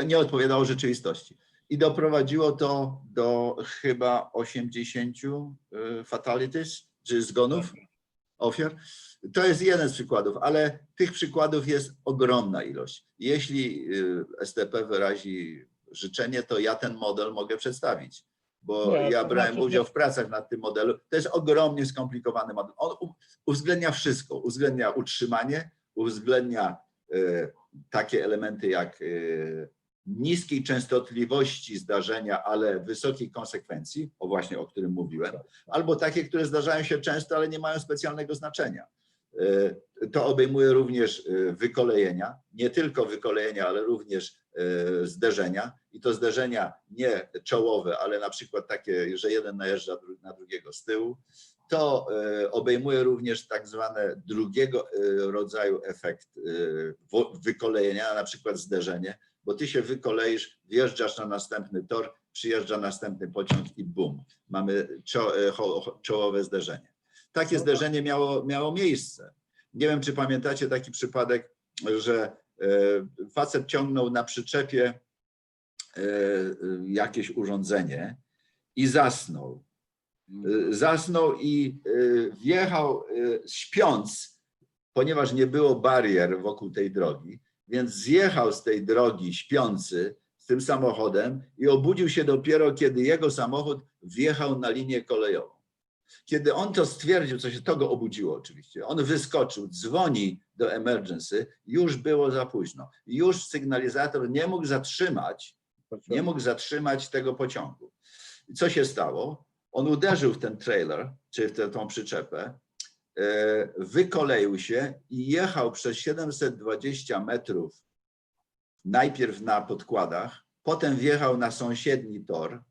[SPEAKER 3] Nie odpowiadało rzeczywistości. I doprowadziło to do chyba 80 fatalities, czy zgonów, ofiar. To jest jeden z przykładów, ale tych przykładów jest ogromna ilość. Jeśli STP wyrazi życzenie, to ja ten model mogę przedstawić, bo ja brałem udział w pracach nad tym modelu. To jest ogromnie skomplikowany model. On uwzględnia wszystko. Uwzględnia utrzymanie, uwzględnia takie elementy jak niskiej częstotliwości zdarzenia, ale wysokiej konsekwencji, o którym mówiłem, albo takie, które zdarzają się często, ale nie mają specjalnego znaczenia. To obejmuje również wykolejenia, nie tylko wykolejenia, ale również zderzenia, i to zderzenia nie czołowe, ale na przykład takie, że jeden najeżdża na drugiego z tyłu. To obejmuje również tak zwane drugiego rodzaju efekt wykolejenia, na przykład zderzenie, bo ty się wykoleisz, wjeżdżasz na następny tor, przyjeżdża następny pociąg i bum, mamy czołowe zderzenie. Takie zderzenie miało miejsce. Nie wiem, czy pamiętacie taki przypadek, że facet ciągnął na przyczepie jakieś urządzenie i zasnął. Zasnął i wjechał śpiąc, ponieważ nie było barier wokół tej drogi, więc zjechał z tej drogi śpiący z tym samochodem i obudził się dopiero, kiedy jego samochód wjechał na linię kolejową. Kiedy on to stwierdził, to go obudziło oczywiście, on wyskoczył, dzwoni do emergency, już było za późno. Już sygnalizator nie mógł zatrzymać tego pociągu. I co się stało? On uderzył w ten trailer, czy w tą przyczepę, wykoleił się i jechał przez 720 metrów najpierw na podkładach, potem wjechał na sąsiedni tor.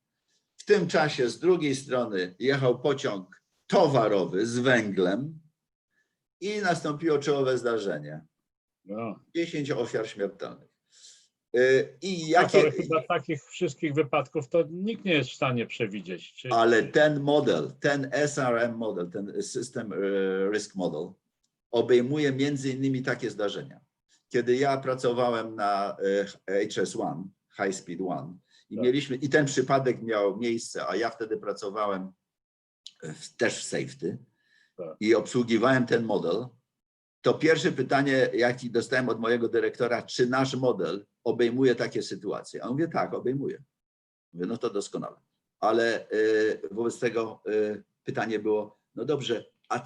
[SPEAKER 3] W tym czasie z drugiej strony jechał pociąg towarowy z węglem i nastąpiło czołowe zdarzenie. 10 ofiar śmiertelnych.
[SPEAKER 5] Ale chyba takich wszystkich wypadków to nikt nie jest w stanie przewidzieć.
[SPEAKER 3] Ale ten model, ten SRM model, ten System Risk Model obejmuje między innymi takie zdarzenia. Kiedy ja pracowałem na HS1, High Speed One, i ten przypadek miał miejsce, a ja wtedy pracowałem też w safety i obsługiwałem ten model, to pierwsze pytanie, jakie dostałem od mojego dyrektora, czy nasz model obejmuje takie sytuacje? A on mówi, tak, obejmuje. Mówię, no to doskonale. Ale wobec tego pytanie było, no dobrze, a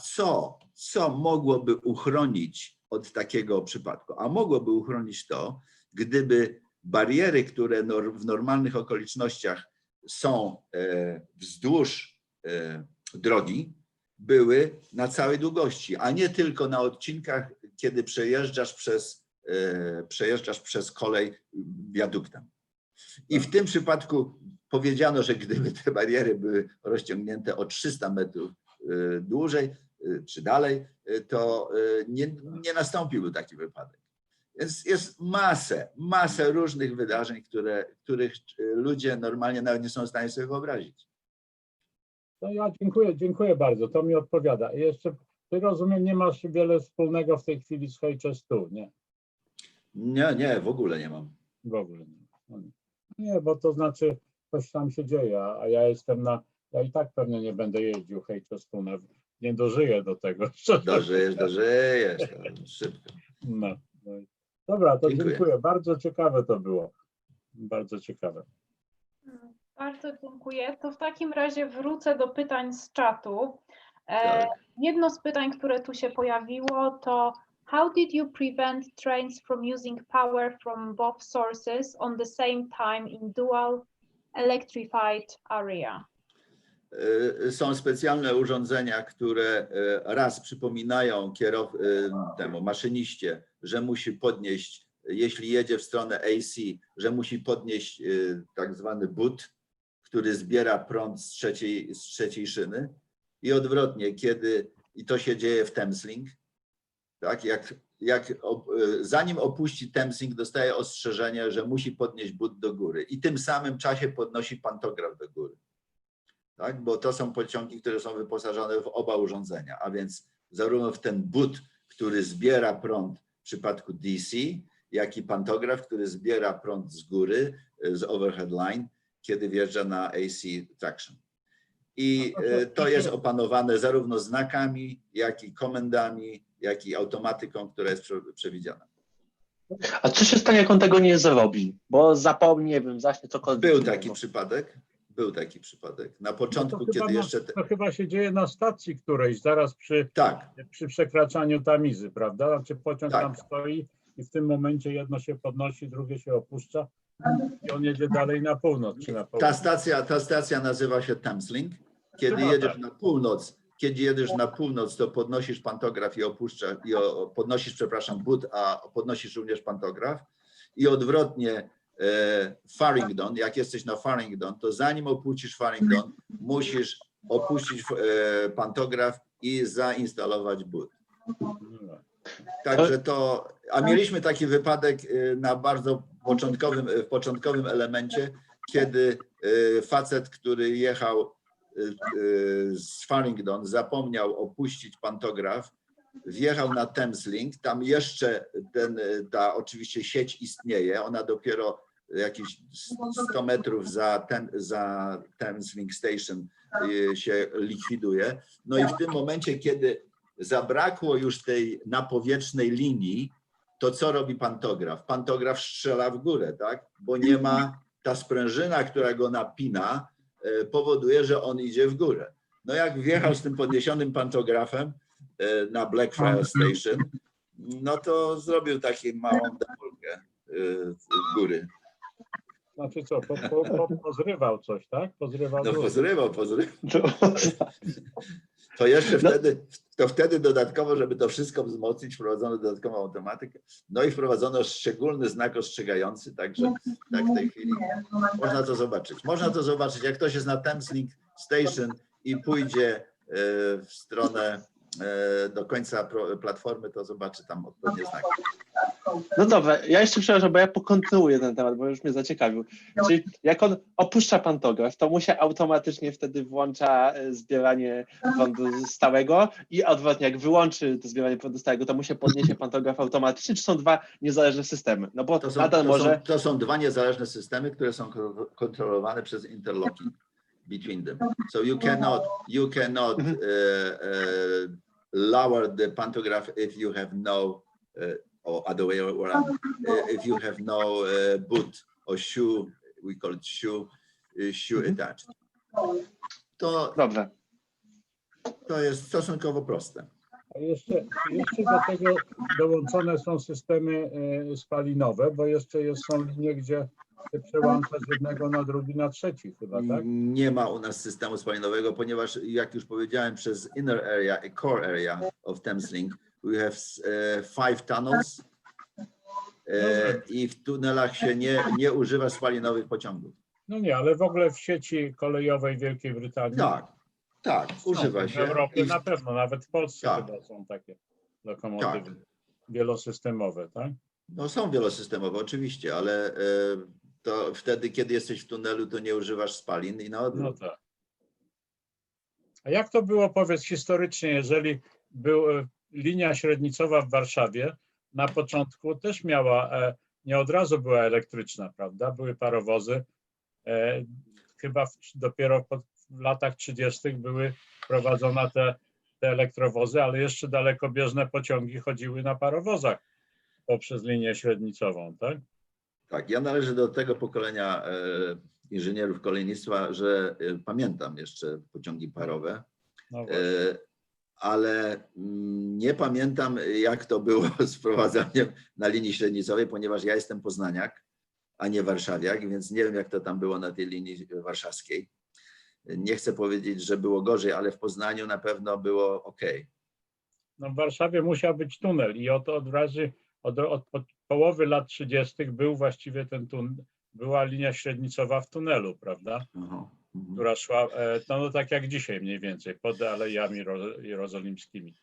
[SPEAKER 3] co mogłoby uchronić od takiego przypadku? A mogłoby uchronić to, gdyby bariery, które w normalnych okolicznościach są wzdłuż drogi, były na całej długości, a nie tylko na odcinkach, kiedy przejeżdżasz przez kolej wiaduktem. I w tym przypadku powiedziano, że gdyby te bariery były rozciągnięte o 300 metrów dłużej czy dalej, to nie nastąpiłby taki wypadek. Więc jest masę różnych wydarzeń, których ludzie normalnie nawet nie są w stanie sobie wyobrazić.
[SPEAKER 5] No ja dziękuję bardzo, to mi odpowiada. I jeszcze, ty rozumiem, nie masz wiele wspólnego w tej chwili z HS2, nie?
[SPEAKER 3] Nie, w ogóle nie mam.
[SPEAKER 5] W ogóle nie. Nie, bo to znaczy coś tam się dzieje, a ja jestem ja i tak pewnie nie będę jeździł HS2, nie dożyję do tego.
[SPEAKER 3] Dożyjesz, szybko.
[SPEAKER 5] No. Dobra, to dziękuję. Bardzo ciekawe to było. Bardzo ciekawe.
[SPEAKER 1] Bardzo dziękuję. To w takim razie wrócę do pytań z czatu.
[SPEAKER 3] Tak.
[SPEAKER 1] Jedno z pytań, które tu się pojawiło, to how did you prevent trains from using power from both sources on the same time in dual electrified area?
[SPEAKER 3] są specjalne urządzenia, które raz przypominają temu maszyniście, że musi podnieść, jeśli jedzie w stronę AC, że musi podnieść tak zwany but, który zbiera prąd z trzeciej szyny i odwrotnie, i to się dzieje w Thameslink, tak, zanim opuści Thameslink, dostaje ostrzeżenie, że musi podnieść but do góry i w tym samym czasie podnosi pantograf do góry. Tak, bo to są pociągi, które są wyposażone w oba urządzenia, a więc zarówno w ten but, który zbiera prąd w przypadku DC, jak i pantograf, który zbiera prąd z góry, z overhead line, kiedy wjeżdża na AC traction. I to jest opanowane zarówno znakami, jak i komendami, jak i automatyką, która jest przewidziana.
[SPEAKER 2] A co się stanie, jak on tego nie zrobi? Bo zapomni, nie wiem, zaśnie cokolwiek.
[SPEAKER 3] Był taki przypadek. Był taki przypadek. Na początku, kiedy jeszcze...
[SPEAKER 5] To chyba się dzieje na stacji którejś, zaraz przy przekraczaniu Tamizy, prawda? Znaczy pociąg tam stoi i w tym momencie jedno się podnosi, drugie się opuszcza i on jedzie dalej na północ. Czy na południe.
[SPEAKER 3] Ta stacja nazywa się Thameslink. Kiedy jedziesz na północ, to podnosisz pantograf i podnosisz, przepraszam, but, a podnosisz również pantograf. I odwrotnie Farringdon, jak jesteś na Farringdon, to zanim opuścisz Farringdon, musisz opuścić pantograf i zainstalować but. Także to, a mieliśmy taki wypadek na bardzo początkowym elemencie, kiedy facet, który jechał z Farringdon, zapomniał opuścić pantograf, wjechał na Thameslink, tam jeszcze ta oczywiście sieć istnieje, ona dopiero jakieś 100 metrów za Thameslink Station się likwiduje. No i w tym momencie, kiedy zabrakło już tej napowietrznej linii, to co robi pantograf? Pantograf strzela w górę, tak? Bo nie ma, ta sprężyna, która go napina, powoduje, że on idzie w górę. No jak wjechał z tym podniesionym pantografem na Blackfriars Station, no to zrobił taką małą depolkę w góry.
[SPEAKER 5] Znaczy co, pozrywał coś, tak? Pozrywał.
[SPEAKER 3] No pozrywał. To jeszcze wtedy dodatkowo, żeby to wszystko wzmocnić, wprowadzono dodatkową automatykę. No i wprowadzono szczególny znak ostrzegający, także tak w tej chwili można to zobaczyć. Można to zobaczyć, jak ktoś jest na Thameslink Station i pójdzie w stronę do końca platformy, to zobaczy tam odpowiednie znaki.
[SPEAKER 2] No dobra, ja jeszcze przepraszam, bo ja pokontynuuję ten temat, bo już mnie zaciekawił. Czyli jak on opuszcza pantograf, to mu się automatycznie wtedy włącza zbieranie prądu stałego i odwrotnie, jak wyłączy to zbieranie prądu stałego, to mu się podniesie pantograf automatycznie, czy są dwa niezależne systemy? No bo
[SPEAKER 3] to są dwa niezależne systemy, które są kontrolowane przez interlocking between them. So you cannot lower the pantograph if you have no or other way around, if you have no boot or shoe, we call it shoe attached. To jest stosunkowo proste.
[SPEAKER 5] A jeszcze do tego dołączone są systemy spalinowe, bo jeszcze są linie, gdzie się przełącza z jednego na drugi, na trzeci chyba, tak?
[SPEAKER 3] Nie ma u nas systemu spalinowego, ponieważ jak już powiedziałem, przez inner area, a core area of Thameslink, we have 5 tunnels i w tunelach się nie używa spalinowych pociągów.
[SPEAKER 5] No nie, ale w ogóle w sieci kolejowej Wielkiej Brytanii.
[SPEAKER 3] Tak, używa się.
[SPEAKER 5] W Europie na pewno, nawet w Polsce chyba są takie lokomotywy wielosystemowe, tak?
[SPEAKER 3] No są wielosystemowe oczywiście, ale to wtedy, kiedy jesteś w tunelu, to nie używasz spalin i na odwrót.
[SPEAKER 5] No tak. A jak to było, powiedz historycznie, jeżeli linia średnicowa w Warszawie na początku też miała, nie od razu była elektryczna, prawda? Były parowozy. Chyba dopiero w latach 30. były wprowadzone te elektrowozy, ale jeszcze dalekobieżne pociągi chodziły na parowozach poprzez linię średnicową, tak?
[SPEAKER 3] Tak, ja należę do tego pokolenia inżynierów kolejnictwa, że pamiętam jeszcze pociągi parowe. No ale nie pamiętam, jak to było z wprowadzaniem na linii średnicowej, ponieważ ja jestem poznaniak, a nie warszawiak, więc nie wiem, jak to tam było na tej linii warszawskiej. Nie chcę powiedzieć, że było gorzej, ale w Poznaniu na pewno było ok.
[SPEAKER 5] No w Warszawie musiał być tunel i od połowy lat 30. był właściwie ten tunel, była linia średnicowa w tunelu, prawda?
[SPEAKER 3] Aha.
[SPEAKER 5] Która szła, no tak jak dzisiaj mniej więcej, pod Alejami Jerozolimskimi.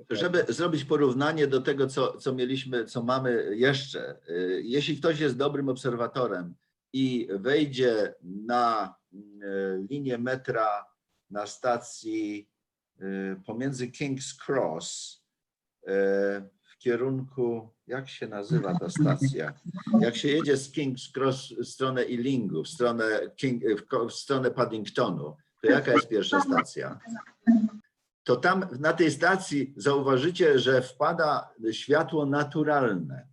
[SPEAKER 3] Żeby zrobić porównanie do tego, co mieliśmy, co mamy jeszcze, jeśli ktoś jest dobrym obserwatorem i wejdzie na linię metra na stacji pomiędzy King's Cross w kierunku, jak się nazywa ta stacja? Jak się jedzie z King's Cross w stronę Ealingu, w stronę Paddingtonu, to jaka jest pierwsza stacja? To tam na tej stacji zauważycie, że wpada światło naturalne.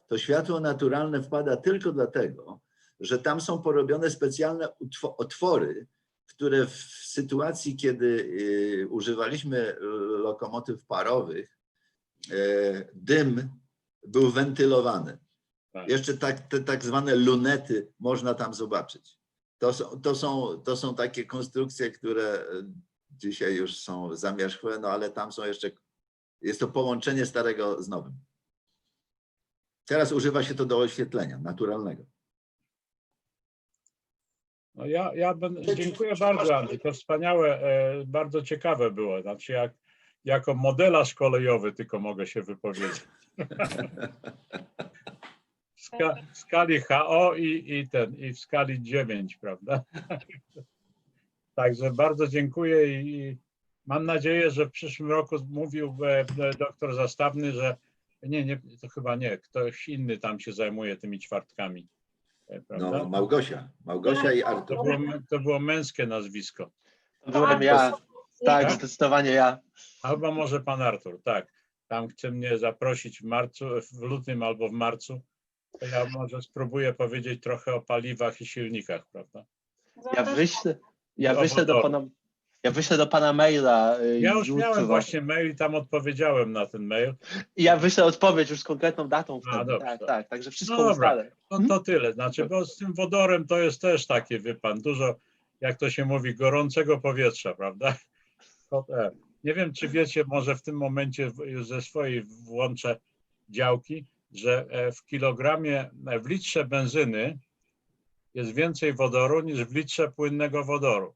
[SPEAKER 3] To światło naturalne wpada tylko dlatego, że tam są porobione specjalne otwory, które w sytuacji, kiedy używaliśmy lokomotyw parowych, dym był wentylowany. Jeszcze te tak zwane lunety można tam zobaczyć. To są takie konstrukcje, które dzisiaj już są zamierzchłe, no ale tam są jeszcze, jest to połączenie starego z nowym. Teraz używa się to do oświetlenia naturalnego.
[SPEAKER 5] No dziękuję bardzo, Andrzej. To wspaniałe, bardzo ciekawe było. Znaczy jako modelarz kolejowy tylko mogę się wypowiedzieć. W skali HO i w skali 9, prawda? Także bardzo dziękuję i mam nadzieję, że w przyszłym roku mówił doktor Zastawny, że nie, to chyba nie, ktoś inny tam się zajmuje tymi czwartkami. Prawda?
[SPEAKER 3] No, Małgosia i Artur.
[SPEAKER 5] To było męskie nazwisko.
[SPEAKER 2] To byłem ja, tak, zdecydowanie ja.
[SPEAKER 5] Albo może pan Artur, tak. Tam chce mnie zaprosić w lutym albo w marcu. To ja może spróbuję powiedzieć trochę o paliwach i silnikach, prawda?
[SPEAKER 2] Ja wyślę do pana maila.
[SPEAKER 5] Ja już miałem właśnie mail i tam odpowiedziałem na ten mail.
[SPEAKER 2] I ja wyślę odpowiedź już z konkretną datą wtedy.
[SPEAKER 5] Dobrze,
[SPEAKER 2] tak, także wszystko ustalę.
[SPEAKER 5] To tyle. Znaczy, bo z tym wodorem to jest też takie, wie pan, dużo, jak to się mówi, gorącego powietrza, prawda? Nie wiem, czy wiecie, może w tym momencie już ze swojej włączę działki, że w litrze benzyny jest więcej wodoru niż w litrze płynnego wodoru.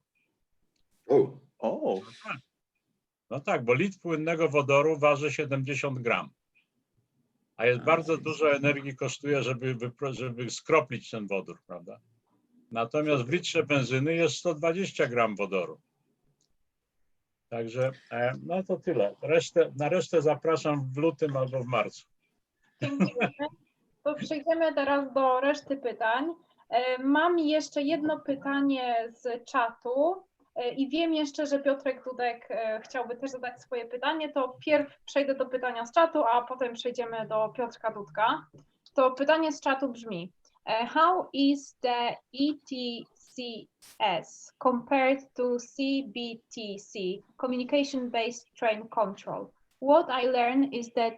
[SPEAKER 5] No tak, bo litr płynnego wodoru waży 70 gram. A jest bardzo dużo energii kosztuje, żeby skroplić ten wodór, prawda? Natomiast w litrze benzyny jest 120 gram wodoru. Także no to tyle. Na resztę zapraszam w lutym albo w marcu.
[SPEAKER 1] Dziękujemy. To przejdziemy teraz do reszty pytań. Mam jeszcze jedno pytanie z czatu i wiem jeszcze, że Piotrek Dudek chciałby też zadać swoje pytanie. To pierw przejdę do pytania z czatu, a potem przejdziemy do Piotrka Dudka. To pytanie z czatu brzmi: How is the ETCS compared to CBTC, Communication-Based Train Control? What I learned is that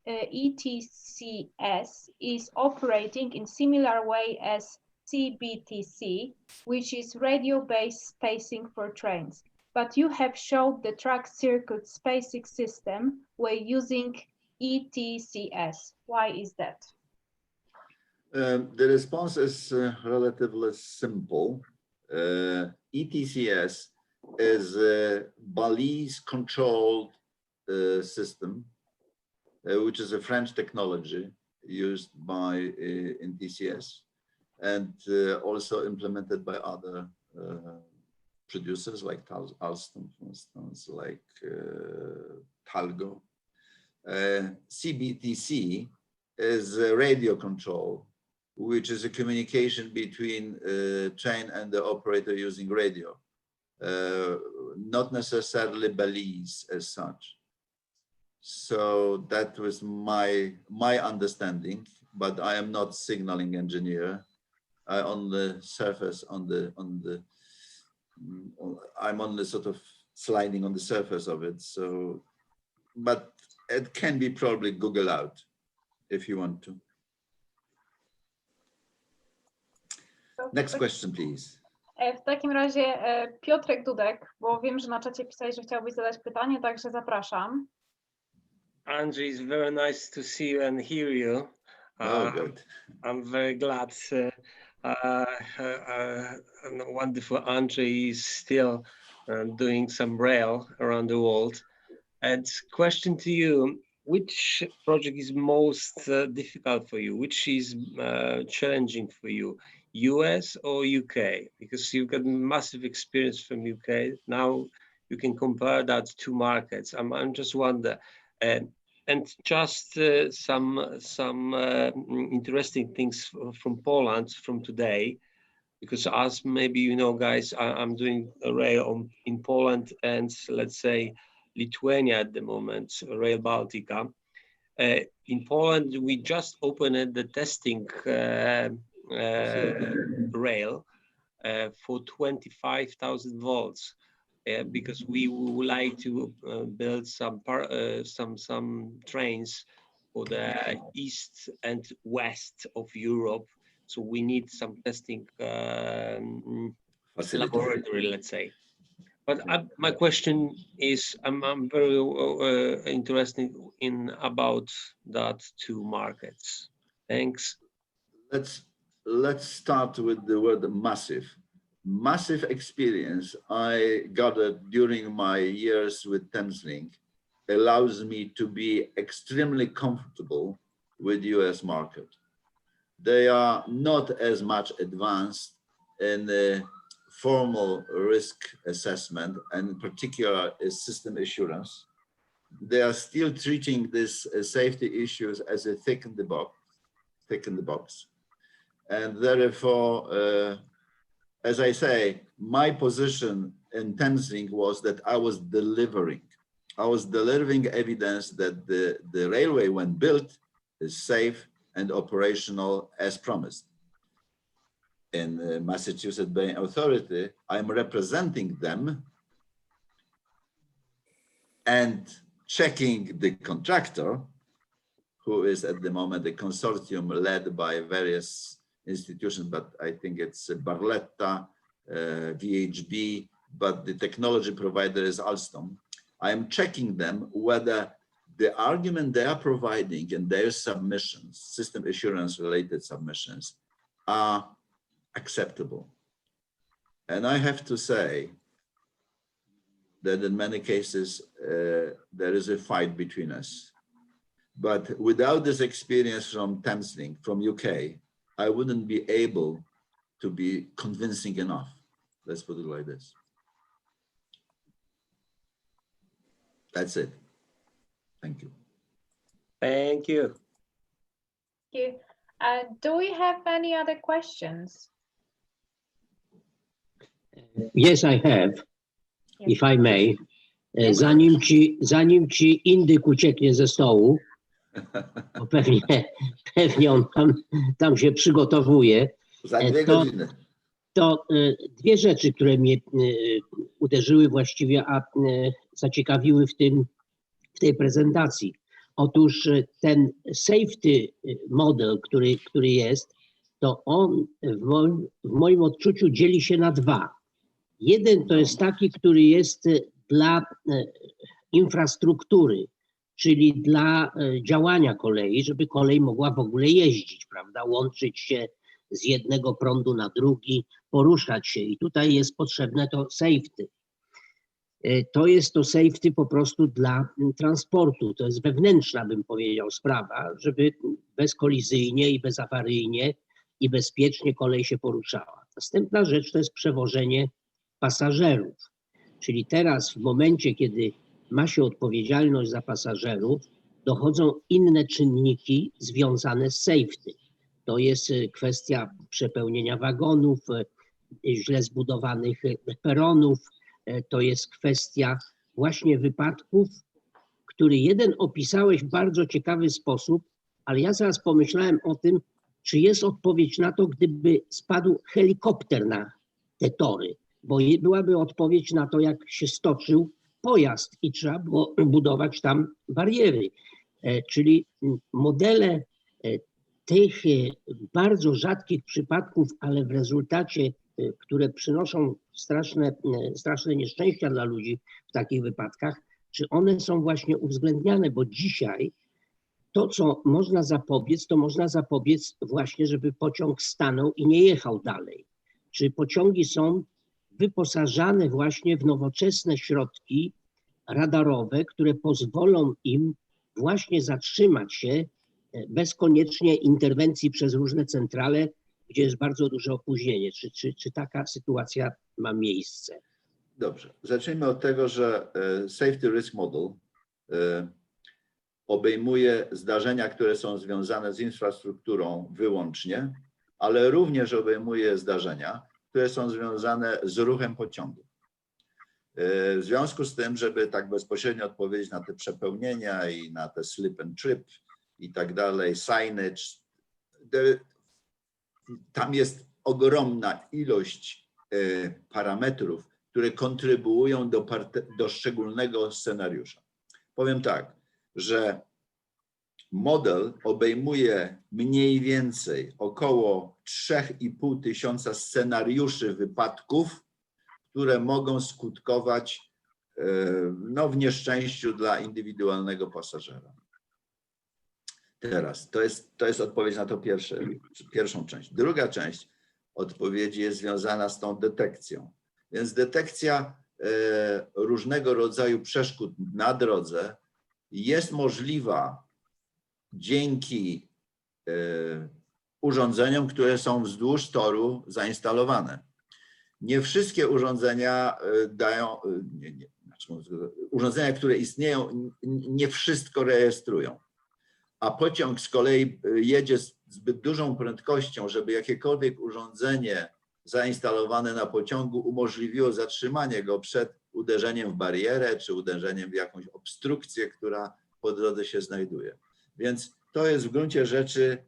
[SPEAKER 1] ETCS is operating in similar way as CBTC, which is radio-based spacing for trains. But you have showed the track circuit spacing system by using ETCS. Why is that?
[SPEAKER 3] The response is relatively simple. ETCS is a balise-controlled system, which is a French technology used by NTCS and also implemented by other producers like Alstom, for instance, like Talgo. CBTC is a radio control, which is a communication between train and the operator using radio, not necessarily balise as such. So that was my understanding, but I am not signaling engineer. On the surface, I'm only sort of sliding on the surface of it. So, but it can be probably Google out if you want to. Next question, please.
[SPEAKER 1] W takim razie Piotrek Dudek, bo wiem, że na czacie pisałeś, że chciałbyś zadać pytanie, także zapraszam.
[SPEAKER 6] Andrzej, it's very nice to see you and hear you.
[SPEAKER 3] Good.
[SPEAKER 6] I'm very glad. Wonderful Andrzej is still doing some rail around the world. And question to you, which project is most difficult for you? Which is challenging for you? US or UK? Because you've got massive experience from UK. Now you can compare that to markets. I'm just wonder, and just some interesting things from Poland from today, because as maybe you know, guys, I'm doing a rail in Poland and let's say Lithuania at the moment, Rail Baltica. In Poland, we just opened the testing rail for 25,000 volts because we would like to build some trains for the east and west of Europe. So we need some testing laboratory, let's say. But my question is, I'm very interested in about that two markets. Thanks.
[SPEAKER 3] Let's start with the word massive. Massive experience I gathered during my years with Thameslink allows me to be extremely comfortable with US market. They are not as much advanced in the formal risk assessment, and in particular is system assurance. They are still treating this safety issues as a thick in the box. And therefore, as I say, my position in Thameslink was that I was delivering evidence that the railway, when built, is safe and operational as promised. In the Massachusetts Bay Authority, I'm representing them and checking the contractor, who is at the moment a consortium led by various institutions, but I think it's Barletta, VHB, but the technology provider is Alstom. I am checking them whether the argument they are providing in their submissions, system assurance related submissions, are acceptable. And I have to say that in many cases, there is a fight between us. But without this experience from Thameslink, from UK, I wouldn't be able to be convincing enough. Let's put it like this. That's it. Thank you.
[SPEAKER 6] Thank you.
[SPEAKER 1] Thank you. Do we have any other questions?
[SPEAKER 7] Yes, I have, if I may. Zanim ci indyk ucieknie ze stołu, bo pewnie on tam się przygotowuje,
[SPEAKER 3] Za 2 godziny.
[SPEAKER 7] To dwie rzeczy, które mnie uderzyły właściwie, a zaciekawiły w tej prezentacji. Otóż ten safety model, który jest, to on w moim odczuciu dzieli się na dwa. Jeden to jest taki, który jest dla infrastruktury, czyli dla działania kolei, żeby kolej mogła w ogóle jeździć, prawda, łączyć się z jednego prądu na drugi, poruszać się i tutaj jest potrzebne to safety. To jest to safety po prostu dla transportu, to jest wewnętrzna, bym powiedział, sprawa, żeby bezkolizyjnie i bezawaryjnie i bezpiecznie kolej się poruszała. Następna rzecz to jest przewożenie pasażerów, czyli teraz w momencie, kiedy ma się odpowiedzialność za pasażerów, dochodzą inne czynniki związane z safety. To jest kwestia przepełnienia wagonów, źle zbudowanych peronów, to jest kwestia właśnie wypadków, który jeden opisałeś w bardzo ciekawy sposób, ale ja zaraz pomyślałem o tym, czy jest odpowiedź na to, gdyby spadł helikopter na te tory, bo byłaby odpowiedź na to, jak się stoczył pojazd i trzeba było budować tam bariery. Czyli modele tych bardzo rzadkich przypadków, ale w rezultacie które przynoszą straszne nieszczęścia dla ludzi w takich wypadkach, czy one są właśnie uwzględniane, bo dzisiaj to, co można zapobiec, to można zapobiec właśnie, żeby pociąg stanął i nie jechał dalej. Czy pociągi są wyposażane właśnie w nowoczesne środki radarowe, które pozwolą im właśnie zatrzymać się bez koniecznie interwencji przez różne centrale, gdzie jest bardzo duże opóźnienie. Czy taka sytuacja ma miejsce?
[SPEAKER 3] Dobrze, zacznijmy od tego, że Safety Risk Model obejmuje zdarzenia, które są związane z infrastrukturą wyłącznie, ale również obejmuje zdarzenia, które są związane z ruchem pociągu. W związku z tym, żeby tak bezpośrednio odpowiedzieć na te przepełnienia i na te slip and trip i tak dalej, signage, tam jest ogromna ilość parametrów, które kontrybuują do szczególnego scenariusza. Powiem tak, że model obejmuje mniej więcej około 3,5 tysiąca scenariuszy wypadków, które mogą skutkować no, w nieszczęściu dla indywidualnego pasażera. Teraz, to jest odpowiedź na to pierwszą część. Druga część odpowiedzi jest związana z tą detekcją. Więc detekcja różnego rodzaju przeszkód na drodze jest możliwa dzięki urządzeniom, które są wzdłuż toru zainstalowane. Nie wszystkie urządzenia dają, urządzenia, które istnieją, nie wszystko rejestrują. A pociąg z kolei jedzie z zbyt dużą prędkością, żeby jakiekolwiek urządzenie zainstalowane na pociągu umożliwiło zatrzymanie go przed uderzeniem w barierę czy uderzeniem w jakąś obstrukcję, która po drodze się znajduje. Więc to jest w gruncie rzeczy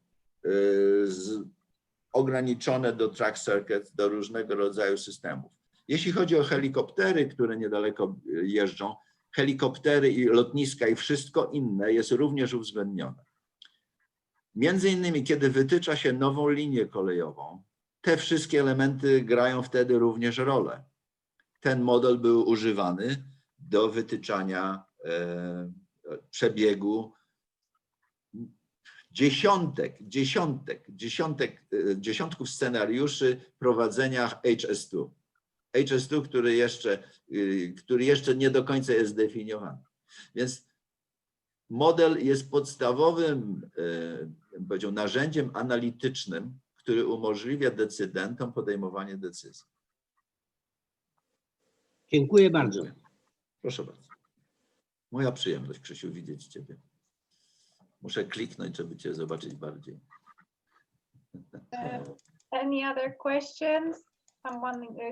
[SPEAKER 3] ograniczone do track circuit, do różnego rodzaju systemów. Jeśli chodzi o helikoptery, które niedaleko jeżdżą, helikoptery i lotniska i wszystko inne jest również uwzględnione. Między innymi, kiedy wytycza się nową linię kolejową, te wszystkie elementy grają wtedy również rolę. Ten model był używany do wytyczania przebiegu dziesiątków scenariuszy prowadzenia HS2. HS2, który jeszcze nie do końca jest zdefiniowany. Więc model jest podstawowym narzędziem analitycznym, który umożliwia decydentom podejmowanie decyzji.
[SPEAKER 7] Dziękuję bardzo.
[SPEAKER 3] Proszę bardzo. Moja przyjemność, Krzysiu, widzieć Ciebie. Muszę kliknąć, żeby Cię zobaczyć bardziej.
[SPEAKER 1] Any other questions?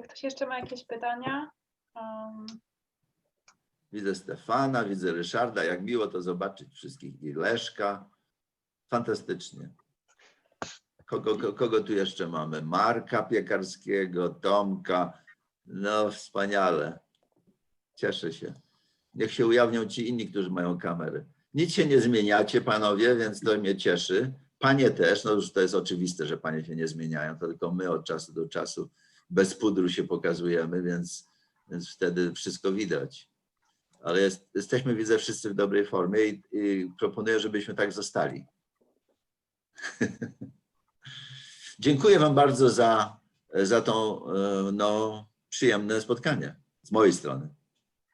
[SPEAKER 1] Ktoś jeszcze ma jakieś pytania?
[SPEAKER 3] Widzę Stefana, widzę Ryszarda. Jak miło to zobaczyć wszystkich. I Leszka. Fantastycznie. Kogo tu jeszcze mamy? Marka Piekarskiego, Tomka. No wspaniale. Cieszę się. Niech się ujawnią ci inni, którzy mają kamery. Nic się nie zmieniacie, panowie, więc to mnie cieszy. Panie też, no już to jest oczywiste, że panie się nie zmieniają, to tylko my od czasu do czasu bez pudru się pokazujemy, więc wtedy wszystko widać. Ale jesteśmy, widzę, wszyscy w dobrej formie i proponuję, żebyśmy tak zostali. Dziękuję wam bardzo za to no, przyjemne spotkanie z mojej strony.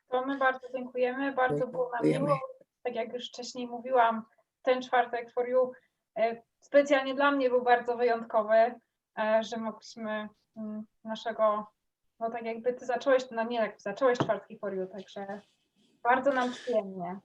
[SPEAKER 1] To my bardzo dziękujemy, bardzo było nam miło. Tak jak już wcześniej mówiłam, ten czwartek for you specjalnie dla mnie był bardzo wyjątkowy, że mogliśmy naszego, no tak jakby ty zacząłeś, no nie jak zacząłeś czwartki for you, także bardzo nam przyjemnie.